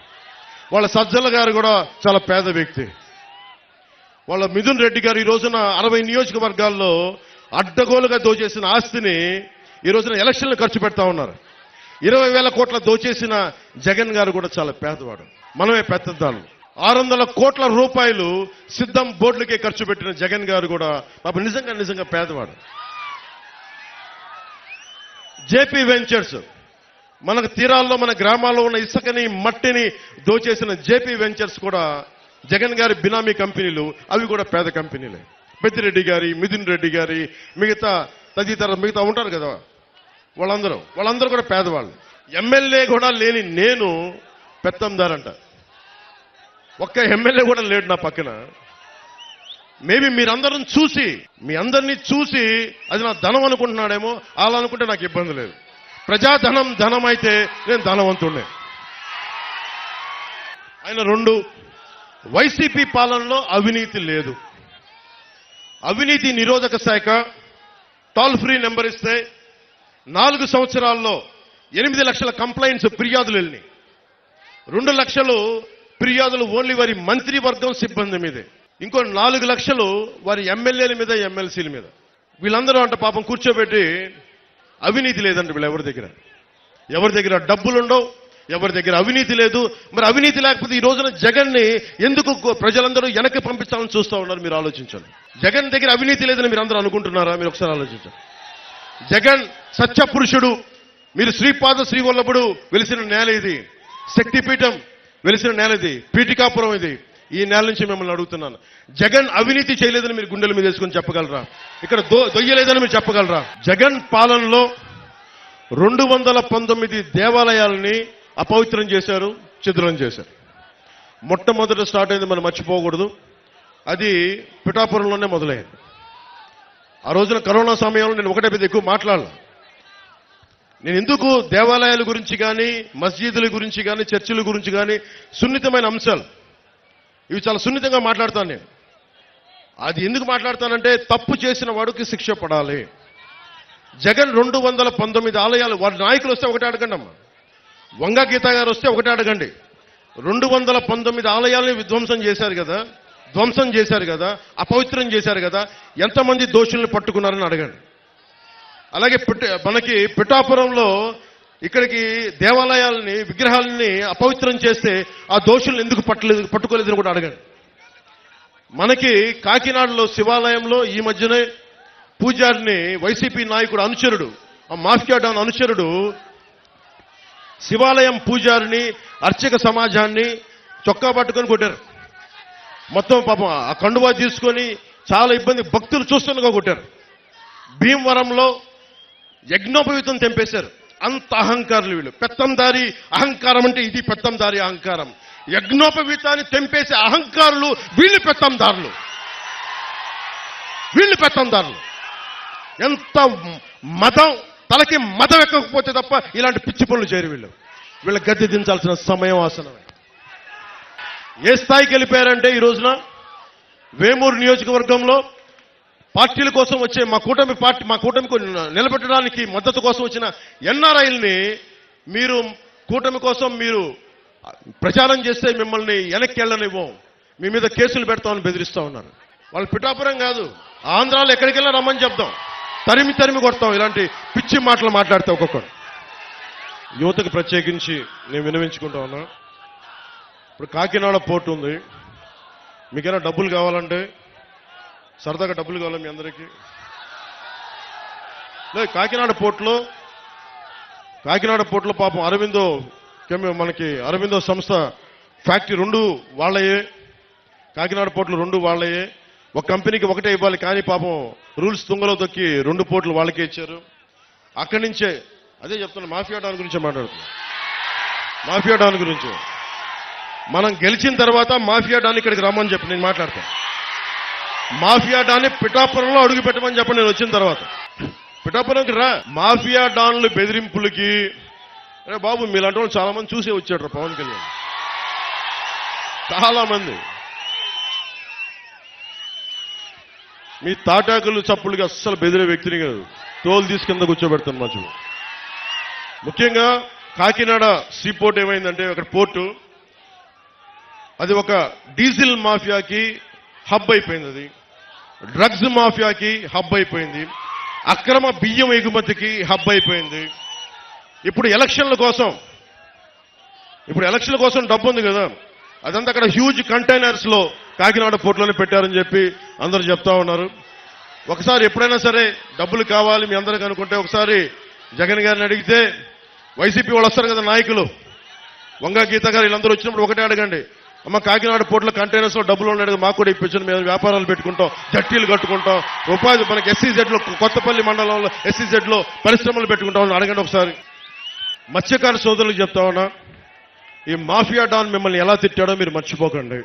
వాళ్ళ సజ్జల గారు కూడా చాలా పేద వ్యక్తి, వాళ్ళ మిథున్ రెడ్డి గారు ఈ రోజున 60 నియోజకవర్గాల్లో అడ్డగోలుగా దోచేసిన ఆస్తిని ఈ రోజున ఎలక్షన్లు ఖర్చు పెడతా ఉన్నారు. 20,000 కోట్ల దోచేసిన జగన్ గారు కూడా చాలా పేదవాడు, మనమే పెద్దదాలు. 600 కోట్ల రూపాయలు సిద్ధం బోర్డులకే ఖర్చు పెట్టిన జగన్ గారు కూడా పాప నిజంగా పేదవాడు. జేపీ వెంచర్స్, మనకు తీరాల్లో మన గ్రామాల్లో ఉన్న ఇసుకని మట్టిని దోచేసిన జేపీ వెంచర్స్ కూడా జగన్ గారి బినామీ కంపెనీలు, అవి కూడా పేద కంపెనీలే. పెద్దిరెడ్డి గారి, మిథున్ రెడ్డి గారి, మిగతా ఉంటారు కదా, వాళ్ళందరూ కూడా పేదవాళ్ళు. ఎమ్మెల్యే కూడా లేని నేను పెత్తందారంట. ఒక్క ఎమ్మెల్యే కూడా లేడు నా పక్కన. మేబీ మీ అందరినీ చూసి అది నా ధనం అనుకుంటున్నాడేమో, అలా అనుకుంటే నాకు ఇబ్బంది లేదు. ప్రజాధనం ధనం అయితే నేను ధనవంతుడే. ఆయన 2, వైసీపీ పాలనలో అవినీతి లేదు. అవినీతి నిరోధక శాఖ టోల్ ఫ్రీ నెంబర్ ఇస్తే 4 సంవత్సరాల్లో 8 లక్షల కంప్లైంట్స్, ఫిర్యాదులు వెళ్ళినాయి. 2 లక్షలు ఫిర్యాదులు ఓన్లీ వారి మంత్రివర్గం సిబ్బంది మీదే. ఇంకో 4 లక్షలు వారి ఎమ్మెల్యేల మీద, ఎమ్మెల్సీల మీద. వీళ్ళందరూ అంట పాపం కూర్చోబెట్టి అవినీతి లేదంట వీళ్ళు ఎవరి దగ్గర డబ్బులు ఉండవు, ఎవరి దగ్గర అవినీతి లేదు. మరి అవినీతి లేకపోతే ఈ రోజున జగన్ని ఎందుకు ప్రజలందరూ వెనక్కి పంపించాలని చూస్తూ ఉన్నారు? మీరు ఆలోచించండి. జగన్ దగ్గర అవినీతి లేదని మీరు అందరూ అనుకుంటున్నారా? మీరు ఒకసారి ఆలోచించండి. జగన్ సత్య పురుషుడు. మీరు శ్రీపాద శ్రీవల్లభుడు వెలిసిన నేల ఇది, శక్తిపీఠం వెలిసిన నేల ఇది, పీఠికాపురం ఇది. ఈ నేల నుంచి మిమ్మల్ని అడుగుతున్నాను, జగన్ అవినీతి చేయలేదని మీరు గుండెల మీద వేసుకొని చెప్పగలరా? ఇక్కడ దొయ్యలేదని మీరు చెప్పగలరా? జగన్ పాలనలో 219 దేవాలయాలని అపవిత్రం చేశారు, ఛిద్రం చేశారు. మొట్టమొదట స్టార్ట్ అయింది, మనం మర్చిపోకూడదు, అది పిఠాపురంలోనే మొదలైంది. ఆ రోజున కరోనా సమయంలో నేను ఒకటే పెద్ద ఎక్కువ మాట్లాడాలి. నేను ఎందుకు దేవాలయాల గురించి కానీ, మస్జిదుల గురించి కానీ, చర్చిల గురించి కానీ, సున్నితమైన అంశాలు ఇవి చాలా సున్నితంగా మాట్లాడతాను నేను. అది ఎందుకు మాట్లాడతానంటే తప్పు చేసిన వాడికి శిక్ష పడాలి. జగన్ 219 ఆలయాలు, వారి నాయకులు వస్తే ఒకటే అడగండి అమ్మా, వంగా గీత గారు వస్తే ఒకటే అడగండి. 219 ఆలయాలని ధ్వంసం చేశారు కదా, అపవిత్రం చేశారు కదా, ఎంతమంది దోషుల్ని పట్టుకున్నారని అడగండి. అలాగే మనకి పిఠాపురంలో ఇక్కడికి దేవాలయాలని, విగ్రహాలని అపవిత్రం చేస్తే ఆ దోషుల్ని ఎందుకు పట్టుకోలేదని కూడా అడగండి. మనకి కాకినాడలో శివాలయంలో ఈ మధ్యనే పూజారిని, వైసీపీ నాయకుడు అనుచరుడు, ఆ మాఫియా డాన్ అనుచరుడు శివాలయం పూజారిని, అర్చక సమాజాన్ని చొక్కా పట్టుకొని కొట్టారు. మొత్తం పాపం ఆ కండువా తీసుకొని చాలా ఇబ్బంది, భక్తులు చూస్తుండగా కొట్టారు. భీమవరంలో యజ్ఞోపవీతం తెంపేశారు. అంత అహంకారులు వీళ్ళు, పెత్తందారి అహంకారం అంటే ఇది పెత్తందారి అహంకారం. యజ్ఞోపవీతాన్ని తెంపేసే అహంకారులు వీళ్ళు, పెత్తందారులు. ఎంత మతం, తలకి మతం ఎక్కకపోతే తప్ప ఇలాంటి పిచ్చి పనులు చేయరు వీళ్ళ గద్దె దించాల్సిన సమయం ఆసనమే. ఏ స్థాయికి వెళ్ళిపోయారంటే ఈ రోజున వేమూరు నియోజకవర్గంలో పార్టీల కోసం వచ్చే మా కూటమికి నిలబెట్టడానికి మద్దతు కోసం వచ్చిన ఎన్ఆర్ఐల్ని మీరు కూటమి కోసం మీరు ప్రచారం చేస్తే మిమ్మల్ని వెనక్కి వెళ్ళనివ్వం, మీ మీద కేసులు పెడతామని బెదిరిస్తా ఉన్నారు. వాళ్ళు పిఠాపురం కాదు, ఆంధ్రాలో ఎక్కడికి వెళ్ళినా రమ్మని చెప్తాం, తరిమి కొడతాం ఇలాంటి పిచ్చి మాటలు మాట్లాడితే. ఒక్కొక్కరు యువతకు ప్రత్యేకించి నేను వినవించుకుంటా ఉన్నా. ఇప్పుడు కాకినాడ పోర్టు ఉంది, మీకైనా డబ్బులు కావాలంటే, సరదాగా డబ్బులు కావాలి మీ అందరికీ, లేదు కాకినాడ పోర్టులో పాపం మనకి అరవిందో సంస్థ ఫ్యాక్టరీ 2 వాళ్ళయే, కాకినాడ పోర్టులు 2 వాళ్ళయే. ఒక కంపెనీకి ఒకటే ఇవ్వాలి, కానీ పాపం రూల్స్ తుంగలో తొక్కి 2 పోర్టులు వాళ్ళకే ఇచ్చారు. అక్కడి నుంచే అదే చెప్తున్నా, మాఫియా డాన్ గురించి మాట్లాడుతున్నా. మాఫియా డాన్ గురించి మనం గెలిచిన తర్వాత మాఫియా డాన్ ఇక్కడికి రమ్మని చెప్పి నేను మాట్లాడతాను. మాఫియా డాన్ని పిఠాపురంలో అడుగు పెట్టమని చెప్పండి నేను వచ్చిన తర్వాత. పిఠాపురంకి రా. మాఫియా డాన్లు బెదిరింపులకి అరే బాబు మీలాంటి వాళ్ళు చాలా మంది చూసే వచ్చాడు పవన్ కళ్యాణ్, చాలా మంది. మీ తాటాకులు చప్పులకి అస్సలు బెదిరే వ్యక్తిని కాదు, తోలు తీసి కింద కూర్చోబెడతాను మధ్యలో. ముఖ్యంగా కాకినాడ సీపోర్ట్ ఏమైందంటే, అక్కడ పోర్టు అది ఒక డీజిల్ మాఫియాకి హబ్ అయిపోయింది, అది డ్రగ్స్ మాఫియాకి హబ్ అయిపోయింది, అక్రమ బియ్యం ఎగుమతికి హబ్ అయిపోయింది. ఇప్పుడు ఎలక్షన్ల కోసం డబ్బు ఉంది కదా, అదంతా అక్కడ హ్యూజ్ కంటైనర్స్ లో కాకినాడ పోర్టులోనే పెట్టారని చెప్పి అందరూ చెప్తా ఉన్నారు. ఒకసారి ఎప్పుడైనా సరే డబ్బులు కావాలి మీ అందరికి అనుకుంటే ఒకసారి జగన్ గారిని అడిగితే, వైసీపీ వాళ్ళు వస్తారు కదా నాయకులు, వంగా గీత గారు వీళ్ళందరూ వచ్చినప్పుడు ఒకటే అడగండి, అమ్మ కాకినాడ పోర్టులో కంటైనర్స్ లో డబ్బులు ఉన్నాయి మాకు కూడా ఇప్పించండి, మేము వ్యాపారాలు పెట్టుకుంటాం, జట్టీలు కట్టుకుంటాం, ఉపాధి మనకి SEZ లో కొత్తపల్లి మండలంలో SEZ లో పరిశ్రమలు పెట్టుకుంటామని అడగండి ఒకసారి. మత్స్యకార సోదరులకు చెప్తా ఉన్నా, ఈ మాఫియా డాన్ మిమ్మల్ని ఎలా తిట్టాడో మీరు మర్చిపోకండి.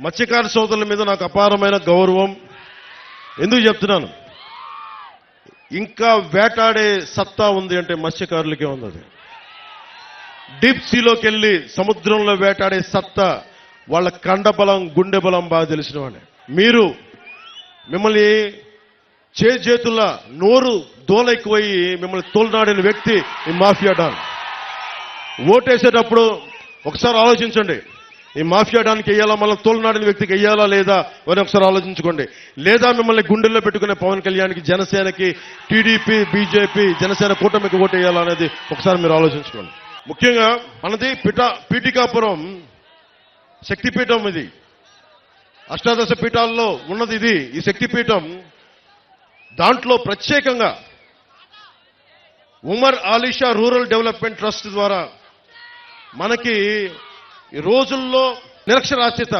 మత్స్యకార సోదరుల మీద నాకు అపారమైన గౌరవం. ఎందుకు చెప్తున్నాను, ఇంకా వేటాడే సత్తా ఉంది అంటే మత్స్యకారులకే ఉంది. అది డీప్ సీలోకి వెళ్ళి సముద్రంలో వేటాడే సత్తా వాళ్ళ కండబలం, గుండె బలం బాగా తెలిసిన వాడే. మిమ్మల్ని చేతుల నోరు దోలెక్కుపోయి మిమ్మల్ని తోలనాడిన వ్యక్తి ఈ మాఫియా డాన్. ఓటేసేటప్పుడు ఒకసారి ఆలోచించండి. ఈ మాఫియా డానికి వేయాలా, మళ్ళీ తోలునాడిన వ్యక్తికి వేయాలా లేదా అని ఒకసారి ఆలోచించుకోండి. లేదా మిమ్మల్ని గుండెల్లో పెట్టుకునే పవన్ కళ్యాణ్కి, జనసేనకి, టీడీపీ, బీజేపీ, జనసేన కూటమికి ఓటు వేయాలా అనేది ఒకసారి మీరు ఆలోచించుకోండి. ముఖ్యంగా మనది పీఠికాపురం శక్తిపీఠం. ఇది అష్టాదశ పీఠాల్లో ఉన్నది ఇది. ఈ శక్తిపీఠం దాంట్లో ప్రత్యేకంగా Umar Alisha rural development trust ద్వారా మనకి ఈ రోజుల్లో నిరక్షరాస్యత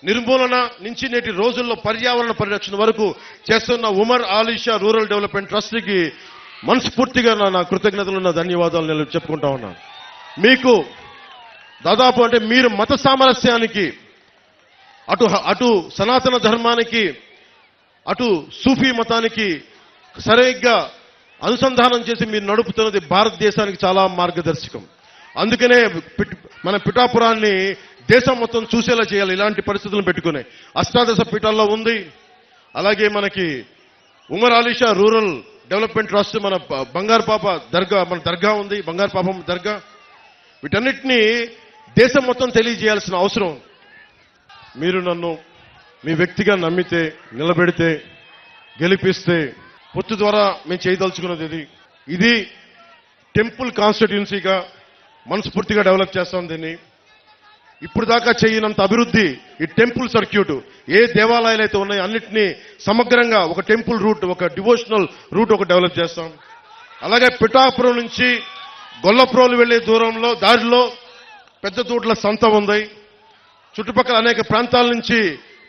నిర్మూలన నుంచి నేటి రోజుల్లో పర్యావరణ పరిరక్షణ వరకు చేస్తున్న ఉమర్ ఆలీషా రూరల్ డెవలప్మెంట్ ట్రస్ట్కి మనస్ఫూర్తిగా నా కృతజ్ఞతలు, నా ధన్యవాదాలు నేను చెప్పుకుంటా ఉన్నాను. మీకు దాదాపు అంటే మీరు మత సామరస్యానికి, అటు సనాతన ధర్మానికి, అటు సూఫీ మతానికి సరిగ్గా అనుసంధానం చేసి మీరు నడుపుతున్నది భారతదేశానికి చాలా మార్గదర్శకం. అందుకనే మన పిఠాపురాన్ని దేశం మొత్తం చూసేలా చేయాలి. ఇలాంటి పరిస్థితులను పెట్టుకుని అష్టాదశ పీఠాల్లో ఉంది. అలాగే మనకి Umar Alisha rural development trust, మన బంగారు పాప దర్గా, మన దర్గా ఉంది, బంగారు పాపం దర్గా. వీటన్నిటినీ దేశం మొత్తం తెలియజేయాల్సిన అవసరం. మీరు నన్ను మీ వ్యక్తిగా నమ్మితే, నిలబెడితే, గెలిపిస్తే పొత్తు ద్వారా మేము చేయదలుచుకున్నది ఇది టెంపుల్ కాన్స్టిట్యున్సీగా మనస్ఫూర్తిగా డెవలప్ చేస్తాం. దీన్ని ఇప్పుడు దాకా చేయనంత అభివృద్ధి ఈ టెంపుల్ సర్క్యూట్, ఏ దేవాలయాలు అయితే ఉన్నాయో అన్నింటినీ సమగ్రంగా ఒక టెంపుల్ రూట్, ఒక డివోషనల్ రూట్ ఒక డెవలప్ చేస్తాం. అలాగే పిఠాపురం నుంచి గొల్లప్రోలు వెళ్లే దారిలో పెద్ద తోట్ల సంత ఉంది. చుట్టుపక్కల అనేక ప్రాంతాల నుంచి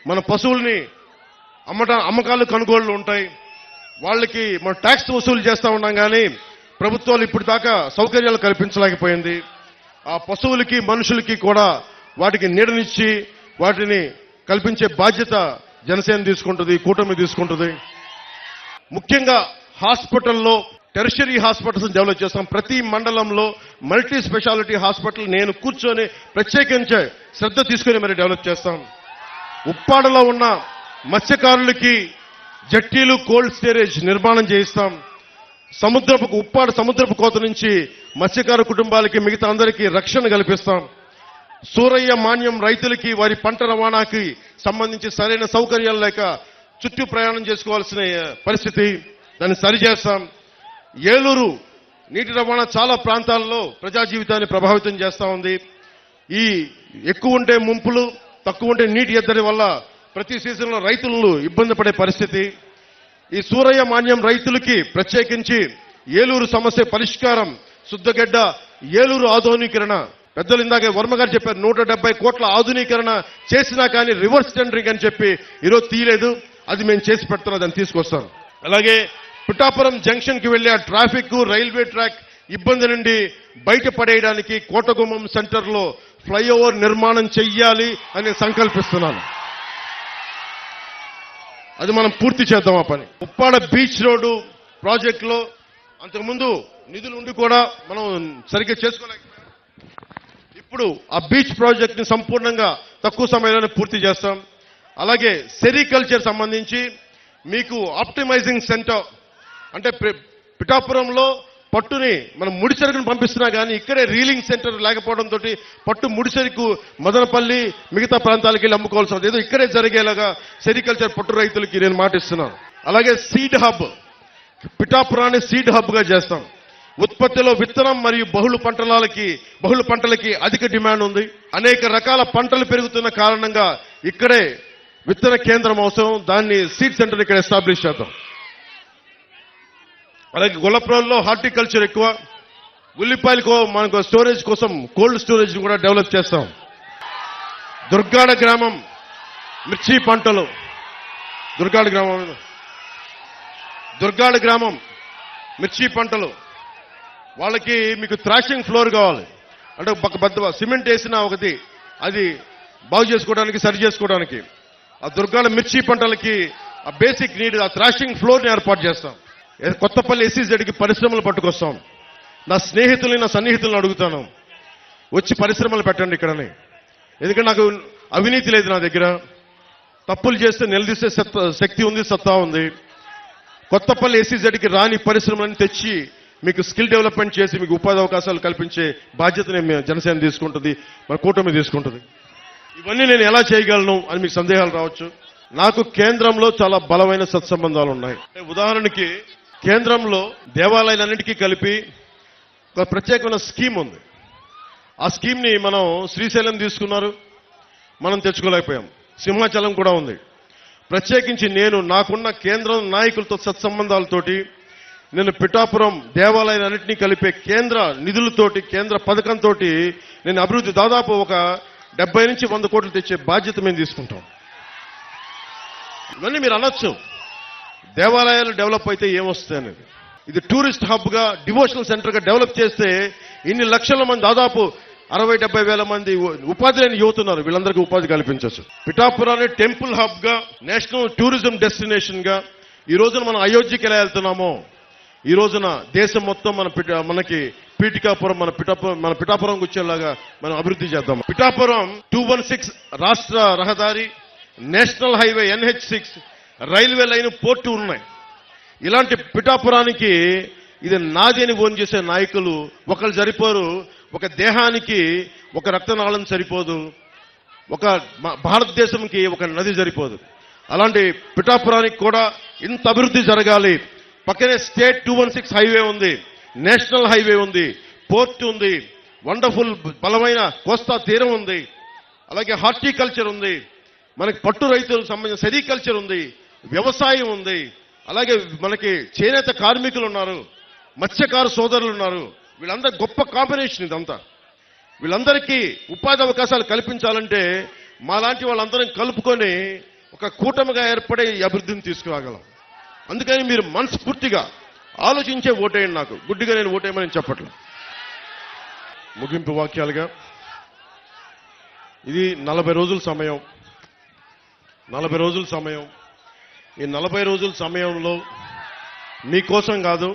మన పశువుల్ని అమ్మకాలు కొనుగోళ్లు ఉంటాయి. వాళ్ళకి మనం ట్యాక్స్ వసూలు చేస్తా ఉన్నాం, కానీ ప్రభుత్వాలు ఇప్పుడు దాకా సౌకర్యాలు కల్పించలేకపోయింది. ఆ పశువులకి, మనుషులకి కూడా వాటికి నీడనిచ్చి వాటిని కల్పించే బాధ్యత జనసేన తీసుకుంటుంది, కూటమి తీసుకుంటుంది. ముఖ్యంగా హాస్పిటల్లో టెరిషరీ హాస్పిటల్స్ డెవలప్ చేస్తాం. ప్రతి మండలంలో మల్టీ స్పెషాలిటీ హాస్పిటల్ నేను కూర్చొని ప్రత్యేకించే శ్రద్ధ తీసుకుని మరి డెవలప్ చేస్తాం. ఉప్పాడలో ఉన్న మత్స్యకారులకి జట్టీలు, కోల్డ్ స్టోరేజ్ నిర్మాణం చేయిస్తాం. ఉప్పాడ సముద్రపు కోత నుంచి మత్స్యకారు కుటుంబాలకి, మిగతా అందరికీ రక్షణ కల్పిస్తాం. సూరయ్య మాన్యం రైతులకి వారి పంట రవాణాకి సంబంధించి సరైన సౌకర్యాలు లేక చుట్టూ ప్రయాణం చేసుకోవాల్సిన పరిస్థితి, దాన్ని సరిచేస్తాం. ఏలూరు నీటి రవాణా చాలా ప్రాంతాల్లో ప్రజా జీవితాన్ని ప్రభావితం చేస్తా ఉంది. ఈ ఎక్కువ ఉంటే ముంపులు, తక్కువ ఉంటే నీటి ఎద్దడి వల్ల ప్రతి సీజన్లో రైతులు ఇబ్బంది పడే పరిస్థితి. ఈ సూరయ్య మాన్యం రైతులకి ప్రత్యేకించి ఏలూరు సమస్య పరిష్కారం, శుద్ధగడ్డ ఏలూరు ఆధునీకరణ. పెద్దలు ఇందాక వర్మ గారు చెప్పారు, 170 కోట్ల ఆధునీకరణ చేసినా కానీ రివర్స్ టెండరింగ్ అని చెప్పి ఈరోజు తీయలేదు. అది మేము చేసి పెడుతున్నాం, దాన్ని తీసుకొస్తాం. అలాగే పిఠాపురం జంక్షన్ కి వెళ్లే ట్రాఫిక్, రైల్వే ట్రాక్ ఇబ్బంది నుండి బయటపడేయడానికి కోటగుమ్మం సెంటర్ లో ఫ్లైఓవర్ నిర్మాణం చెయ్యాలి అని సంకల్పిస్తున్నాను. అది మనం పూర్తి చేద్దాం ఆ పని. ఉప్పాడ బీచ్ రోడ్డు ప్రాజెక్టులో అంతకుముందు నిధులు ఉండి కూడా మనం సరిగ్గా చేసుకోలేకపోయాం. ఇప్పుడు ఆ బీచ్ ప్రాజెక్ట్ ని సంపూర్ణంగా తక్కువ సమయంలోనే పూర్తి చేస్తాం. అలాగే సెరికల్చర్ సంబంధించి మీకు ఆప్టిమైజింగ్ సెంటర్, అంటే పిఠాపురంలో పట్టుని మనం ముడిసరుకుని పంపిస్తున్నా కానీ ఇక్కడే రీలింగ్ సెంటర్ లేకపోవడంతో పట్టు ముడిసరుకు మదనపల్లి, మిగతా ప్రాంతాలకు వెళ్ళి అమ్ముకోవాల్సి ఏదో ఇక్కడే జరిగేలాగా సెరికల్చర్ పట్టు రైతులకి నేను మాటిస్తున్నాను. అలాగే సీడ్ హబ్, పిఠాపురాన్ని సీడ్ హబ్ గా చేస్తాం. ఉత్పత్తిలో విత్తనం మరియు బహుళ పంటలకి అధిక డిమాండ్ ఉంది. అనేక రకాల పంటలు పెరుగుతున్న కారణంగా ఇక్కడే విత్తన కేంద్రం అవసరం. దాన్ని సీడ్ సెంటర్ ఇక్కడ ఎస్టాబ్లిష్ చేద్దాం. అలాగే గొల్లప్రోల్లో హార్టికల్చర్ ఎక్కువ. ఉల్లిపాయలకు మనకు స్టోరేజ్ కోసం కోల్డ్ స్టోరేజ్ కూడా డెవలప్ చేస్తాం. దుర్గాడ గ్రామం మిర్చి పంటలు, దుర్గాడ గ్రామం మిర్చి పంటలు. వాళ్ళకి మీకు థ్రాషింగ్ ఫ్లోర్ కావాలి, అంటే ఒక సిమెంట్ వేసిన ఒకటి అది బాగు చేసుకోవడానికి, సరి చేసుకోవడానికి. ఆ దుర్గాడ మిర్చి పంటలకి ఆ బేసిక్ నీడ్, ఆ థ్రాషింగ్ ఫ్లోర్ని ఏర్పాటు చేస్తాం. కొత్తపల్లి SEZకి పరిశ్రమలు పట్టుకొస్తాం. నా స్నేహితుల్ని, నా సన్నిహితులను అడుగుతాను, వచ్చి పరిశ్రమలు పెట్టండి ఇక్కడని. ఎందుకంటే నాకు అవినీతి లేదు నా దగ్గర. తప్పులు చేస్తే నిలదీసే శక్తి ఉంది, సత్తా ఉంది. కొత్తపల్లి SEZకి రాని పరిశ్రమలను తెచ్చి మీకు స్కిల్ డెవలప్మెంట్ చేసి మీకు ఉపాధి అవకాశాలు కల్పించే బాధ్యతని జనసేన తీసుకుంటుంది, మన కూటమి తీసుకుంటుంది. ఇవన్నీ నేను ఎలా చేయగలను అని మీకు సందేహాలు రావచ్చు. నాకు కేంద్రంలో చాలా బలమైన సత్సంబంధాలు ఉన్నాయి. ఉదాహరణకి కేంద్రంలో దేవాలయాలన్నింటికీ కలిపి ఒక ప్రత్యేకమైన స్కీమ్ ఉంది. ఆ స్కీమ్ని మనం శ్రీశైలం తీసుకున్నారు, మనం తెచ్చుకోలేకపోయాం. సింహాచలం కూడా ఉంది. ప్రత్యేకించి నాకున్న కేంద్రం నాయకులతో సత్సంబంధాలతోటి నేను పిఠాపురం దేవాలయాలన్నింటినీ కలిపే కేంద్ర నిధులతోటి, కేంద్ర పథకంతో నేను అభివృద్ధి దాదాపు ఒక 70 నుంచి 100 కోట్లు తెచ్చే బాధ్యత మేము తీసుకుంటాం. ఇవన్నీ మీరు అనొచ్చు, దేవాలయాలు డెవలప్ అయితే ఏమొస్తాయి అనేది. ఇది టూరిస్ట్ హబ్ గా, డివోషనల్ సెంటర్ గా డెవలప్ చేస్తే ఇన్ని లక్షల మంది, దాదాపు 60-70 వేల మంది ఉపాధి లేని యువత ఉన్నారు. వీళ్ళందరికీ ఉపాధి కల్పించవచ్చు. పిఠాపురాన్ని టెంపుల్ హబ్ గా, నేషనల్ టూరిజం డెస్టినేషన్ గా ఈ రోజున మనం అయోధ్యకి ఎలా వెళ్తున్నామో, ఈ రోజున దేశం మొత్తం మనకి పీఠికాపురం, మన పిఠాపురం వచ్చేలాగా మనం అభివృద్ధి చేద్దాం. పిఠాపురం 216 రాష్ట్ర రహదారి, national highway NH6, railway line, port ఉన్నాయి. ఇలాంటి పిఠాపురానికి ఇది నాది అని ఓన్ చేసే నాయకులు ఒకళ్ళు సరిపోరు. ఒక దేహానికి ఒక రక్తనాళం సరిపోదు, ఒక భారతదేశంకి ఒక నది సరిపోదు. అలాంటి పిఠాపురానికి కూడా ఇంత అభివృద్ధి జరగాలి. పక్కనే స్టేట్ 216 హైవే ఉంది, నేషనల్ హైవే ఉంది, పోర్ట్ ఉంది, వండర్ఫుల్ బలమైన కోస్తా తీరం ఉంది, అలాగే హార్టికల్చర్ ఉంది, మనకి పట్టు రైతులకు సంబంధించిన సెరికల్చర్ ఉంది, వ్యవసాయం ఉంది, అలాగే మనకి చేనేత కార్మికులు ఉన్నారు, మత్స్యకార సోదరులు ఉన్నారు. వీళ్ళందరూ గొప్ప కాంబినేషన్ ఇదంతా. వీళ్ళందరికీ ఉపాధి అవకాశాలు కల్పించాలంటే మాలాంటి వాళ్ళందరం కలుపుకొని ఒక కూటమిగా ఏర్పడే ఈ అభివృద్ధిని తీసుకురాగలం. అందుకని మీరు మనస్ఫూర్తిగా ఆలోచించే ఓటేయండి. నాకు గుడ్డిగా నేను ఓటేయమని చెప్పట్లేదు. ముగింపు వాక్యాలుగా, ఇది 40 రోజుల సమయం. 40 రోజుల సమయం. ఈ 40 రోజుల సమయంలో మీకోసం కాదు,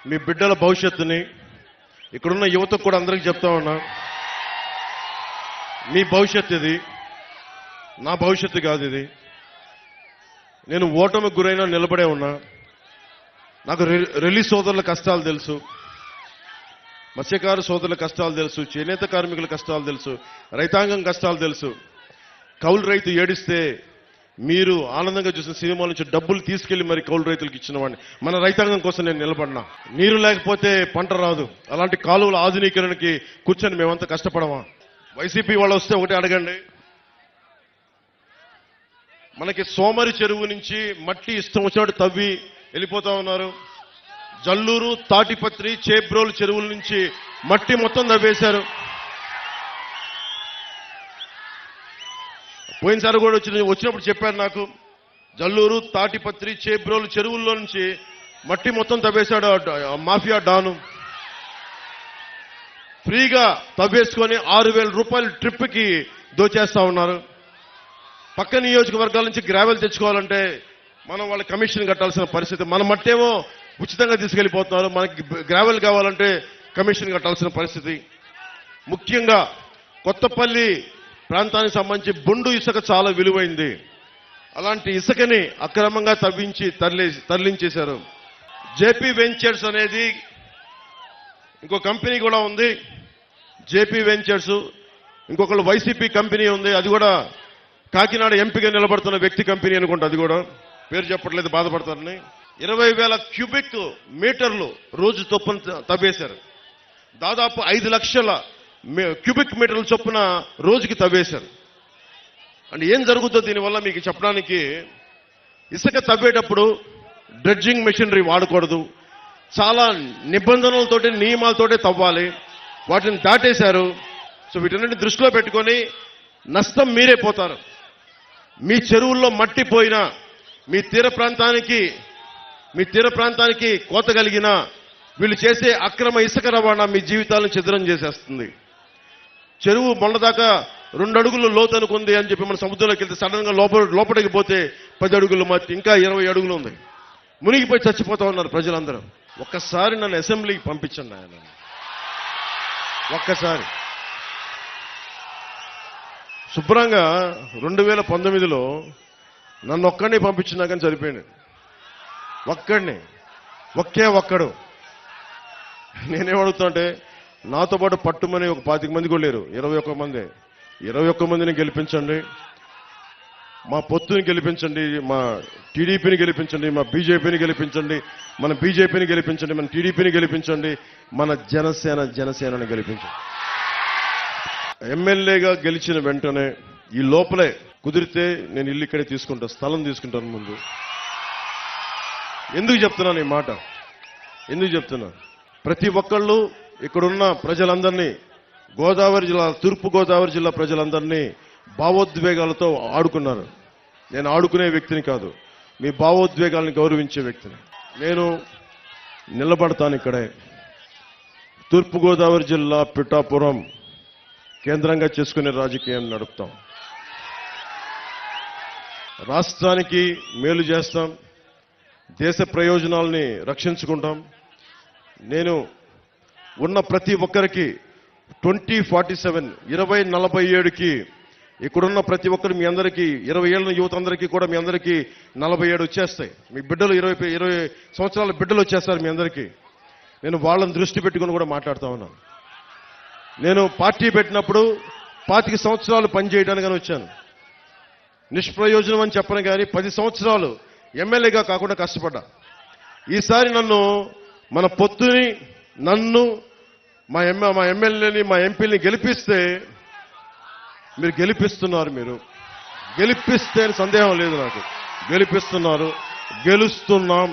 మీ బిడ్డల భవిష్యత్తుని, ఇక్కడున్న యువతకు కూడా అందరికీ చెప్తా ఉన్నా, మీ భవిష్యత్తు ఇది, నా భవిష్యత్తు కాదు ఇది. నేను ఓటమికి గురైనా నిలబడే ఉన్నా. నాకు రిలీజ్ సోదరుల కష్టాలు తెలుసు, మత్స్యకార సోదరుల కష్టాలు తెలుసు, చేనేత కార్మికుల కష్టాలు తెలుసు, రైతాంగం కష్టాలు తెలుసు. కౌలు రైతు ఏడిస్తే మీరు ఆనందంగా చూసిన సినిమాల నుంచి డబ్బులు తీసుకెళ్లి మరి కౌలు రైతులకు ఇచ్చిన వాడిని. మన రైతాంగం కోసం నేను నిలబడినా. నీరు లేకపోతే పంట రాదు. అలాంటి కాలువల ఆధునీకరణకి కూర్చొని మేమంతా కష్టపడమా? వైసీపీ వాళ్ళు వస్తే ఒకటే అడగండి, మనకి సోమరి చెరువు నుంచి మట్టి ఇష్టం వచ్చినట్టు తవ్వి వెళ్ళిపోతా ఉన్నారు. జల్లూరు, తాటిపత్రి, చేబ్రోలు చెరువుల నుంచి మట్టి మొత్తం తవ్వేశారు. పోయినసారి కూడా వచ్చినప్పుడు చెప్పారు నాకు, జల్లూరు, తాటిపత్రి, చేబ్రోలు చెరువుల్లో నుంచి మట్టి మొత్తం తవ్వేశాడు మాఫియా డాను. ఫ్రీగా తవ్వేసుకొని 6,000 రూపాయలు ట్రిప్కి దోచేస్తా ఉన్నారు. పక్క నియోజకవర్గాల నుంచి గ్రావెల్ తెచ్చుకోవాలంటే మనం వాళ్ళ కమిషన్ కట్టాల్సిన పరిస్థితి. మన మట్టేమో ఉచితంగా తీసుకెళ్లిపోతున్నారు, మనకి గ్రావెల్ కావాలంటే కమిషన్ కట్టాల్సిన పరిస్థితి. ముఖ్యంగా కొత్తపల్లి ప్రాంతానికి సంబంధించి బొండు ఇసుక చాలా విలువైంది. అలాంటి ఇసుకని అక్రమంగా తవ్వించి తరలించేశారు. జేపీ వెంచర్స్ అనేది ఇంకో కంపెనీ కూడా ఉంది. జేపీ వెంచర్స్, ఇంకొకళ్ళు వైసీపీ కంపెనీ ఉంది. అది కూడా కాకినాడ ఎంపీగా నిలబడుతున్న వ్యక్తి కంపెనీ అనుకుంటా. అది కూడా పేరు చెప్పట్లేదు, బాధపడతారని. 20,000 క్యూబిక్ మీటర్లు రోజు చొప్పున తవ్వేశారు. దాదాపు 5 లక్షల క్యూబిక్ మీటర్ల చొప్పున రోజుకి తవ్వేశారు. అంటే ఏం జరుగుతుందో దీనివల్ల మీకు చెప్పడానికి, ఇసుక తవ్వేటప్పుడు డ్రెడ్జింగ్ మెషినరీ వాడకూడదు, చాలా నిబంధనలతోటి నియమాలతోటి తవ్వాలి. వాటిని దాటేశారు. సో వీటన్నిటిని దృష్టిలో పెట్టుకొని నష్టం మీరే పోతారు. మీ చెరువుల్లో మట్టి పోయినా, మీ తీర ప్రాంతానికి కోత కలిగిన వీళ్ళు చేసే అక్రమ ఇసుక రవాణా మీ జీవితాలను ఛిద్రం చేసేస్తుంది. చెరువు మొన్నదాకా 2 అడుగులు లోతు అనుకుంది అని చెప్పి మన సముద్రంలోకి వెళ్తే సడన్ గా లోపలికి పోతే 10 అడుగులు, ఇంకా 20 అడుగులు ఉంది. మునిగిపోయి చచ్చిపోతా ఉన్నారు ప్రజలందరూ. ఒక్కసారి నన్ను అసెంబ్లీకి పంపించండి ఆయన, ఒక్కసారి. శుభ్రంగా 2019లో నన్ను ఒక్కడిని పంపించినా కానీ సరిపోయింది. ఒక్కడు నేనేమడుగుతానంటే నాతో పాటు పట్టుమని ఒక 25 మంది కూడా లేరు, 21 మంది. 21 మందిని గెలిపించండి, మా పొత్తుని గెలిపించండి, మా టీడీపీని గెలిపించండి, మా బీజేపీని గెలిపించండి, మన బీజేపీని గెలిపించండి, మన టీడీపీని గెలిపించండి, మన జనసేనని గెలిపించండి. ఎమ్మెల్యేగా గెలిచిన వెంటనే ఈ లోపలే కుదిరితే నేను ఇల్లు ఇక్కడే తీసుకుంటా, స్థలం తీసుకుంటాను ముందు. ఎందుకు చెప్తున్నాను ఈ మాట? ఎందుకు చెప్తున్నా? ప్రతి ఒక్కళ్ళు ఇక్కడున్న ప్రజలందరినీ, గోదావరి జిల్లా, తూర్పు గోదావరి జిల్లా ప్రజలందరినీ భావోద్వేగాలతో ఆడుకున్నారు. నేను ఆడుకునే వ్యక్తిని కాదు, మీ భావోద్వేగాలను గౌరవించే వ్యక్తిని. నేను నిలబడతాను ఇక్కడే. తూర్పు గోదావరి జిల్లా పిఠాపురం కేంద్రంగా చేసుకునే రాజకీయం నడుపుతాం. రాష్ట్రానికి మేలు చేస్తాం, దేశ ప్రయోజనాల్ని రక్షించుకుంటాం. నేను ఉన్న ప్రతి ఒక్కరికి 2047 2047కి ఇక్కడున్న ప్రతి ఒక్కరు మీ అందరికీ 20 ఏళ్ళ యువత అందరికీ కూడా మీ అందరికీ 47 వచ్చేస్తాయి. మీ బిడ్డలు 20 సంవత్సరాల బిడ్డలు వచ్చేస్తారు మీ అందరికీ. నేను వాళ్ళని దృష్టి పెట్టుకుని కూడా మాట్లాడుతా ఉన్నాను. నేను పార్టీ పెట్టినప్పుడు 25 సంవత్సరాలు పనిచేయడానికని వచ్చాను. నిష్ప్రయోజనం అని చెప్పను కానీ 10 సంవత్సరాలు ఎమ్మెల్యేగా కాకుండా కష్టపడ్డా. ఈసారి మన పొత్తుని, నన్ను, మా ఎమ్మెల్యేని, మా ఎంపీని గెలిపిస్తే, మీరు గెలిపిస్తున్నారు, మీరు గెలిపిస్తే సందేహం లేదు నాకు, గెలిపిస్తున్నారు, గెలుస్తున్నాం.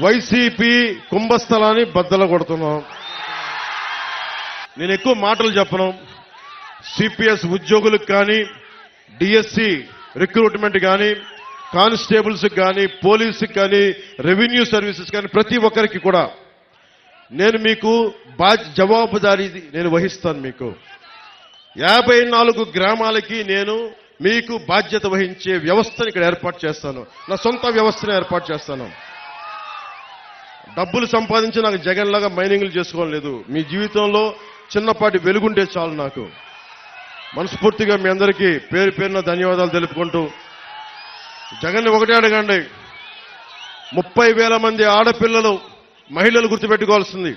వైసీపీ కుంభస్థలాన్ని బద్దలు కొడుతున్నాం. నేను ఎక్కువ మాటలు చెప్పను. సిపిఎస్ ఉద్యోగులకు కానీ, డిఎస్సి రిక్రూట్మెంట్ కానీ, కానిస్టేబుల్స్ కానీ, పోలీసుకి కానీ, రెవెన్యూ సర్వీసెస్ కానీ ప్రతి ఒక్కరికి కూడా నేను మీకు జవాబుదారీ నేను వహిస్తాను. మీకు 54 గ్రామాలకి నేను మీకు బాధ్యత వహించే వ్యవస్థను ఇక్కడ ఏర్పాటు చేస్తాను. నా సొంత వ్యవస్థను ఏర్పాటు చేస్తాను. డబ్బులు సంపాదించి నాకు జగన్ లాగా మైనింగ్లు చేసుకోవడం లేదు. మీ జీవితంలో చిన్నపాటి వెలుగుంటే చాలు నాకు. మనస్ఫూర్తిగా మీ అందరికీ పేరు పేరున ధన్యవాదాలు తెలుపుకుంటూ, జగన్ ఒకటే అడగండి, 30,000 మంది ఆడపిల్లలు, మహిళలు గుర్తుపెట్టుకోవాల్సింది.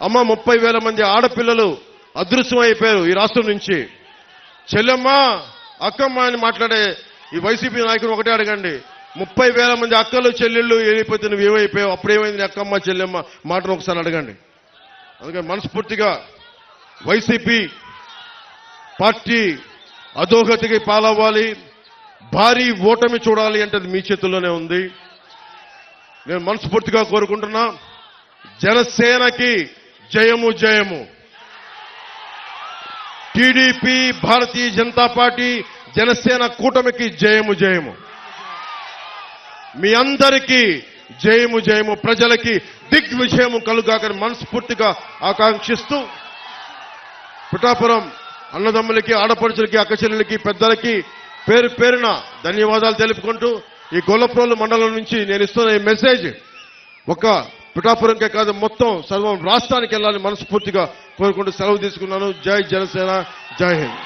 అమ్మ, 30,000 మంది ఆడపిల్లలు అదృశ్యం అయిపోయారు ఈ రాష్ట్రం నుంచి. చెల్లెమ్మ, అక్కమ్మ అని మాట్లాడే ఈ వైసీపీ నాయకులు ఒకటే అడగండి, 30,000 మంది అక్కలు చెల్లెళ్ళు వెళ్ళిపోతే నువ్వు ఏమైపోయావు, అప్పుడేమైంది అక్కమ్మ చెల్లెమ్మ మాటను ఒకసారి అడగండి. అందుకని మనస్ఫూర్తిగా వైసీపీ పార్టీ అధోగతికి పాలవ్వాలి, భారీ ఓటమి చూడాలి అంటే అది మీ చేతుల్లోనే ఉంది. నేను మనస్ఫూర్తిగా కోరుకుంటున్నా, జనసేనకి జయము జయము. టీడీపీ, భారతీయ జనతా పార్టీ, జనసేన కూటమికి జయము జయము. మీ అందరికీ జయము జయము. ప్రజలకి దిగ్విజయము కలుగాకని మనస్ఫూర్తిగా ఆకాంక్షిస్తూ, పిఠాపురం అన్నదమ్ములకి, ఆడపడుచులకి, అక్కచెల్లెలకి, పెద్దలకి పేరు పేరున ధన్యవాదాలు తెలుపుకుంటూ, ఈ గొల్లప్రోలు మండలం నుంచి నేను ఇస్తున్న ఈ మెసేజ్ ఒక పిఠాపురంకే కాదు, మొత్తం సర్వం రాష్ట్రానికి వెళ్ళాలని మనస్ఫూర్తిగా కోరుకుంటూ సెలవు తీసుకున్నాను. జై జనసేన, జై హింద్.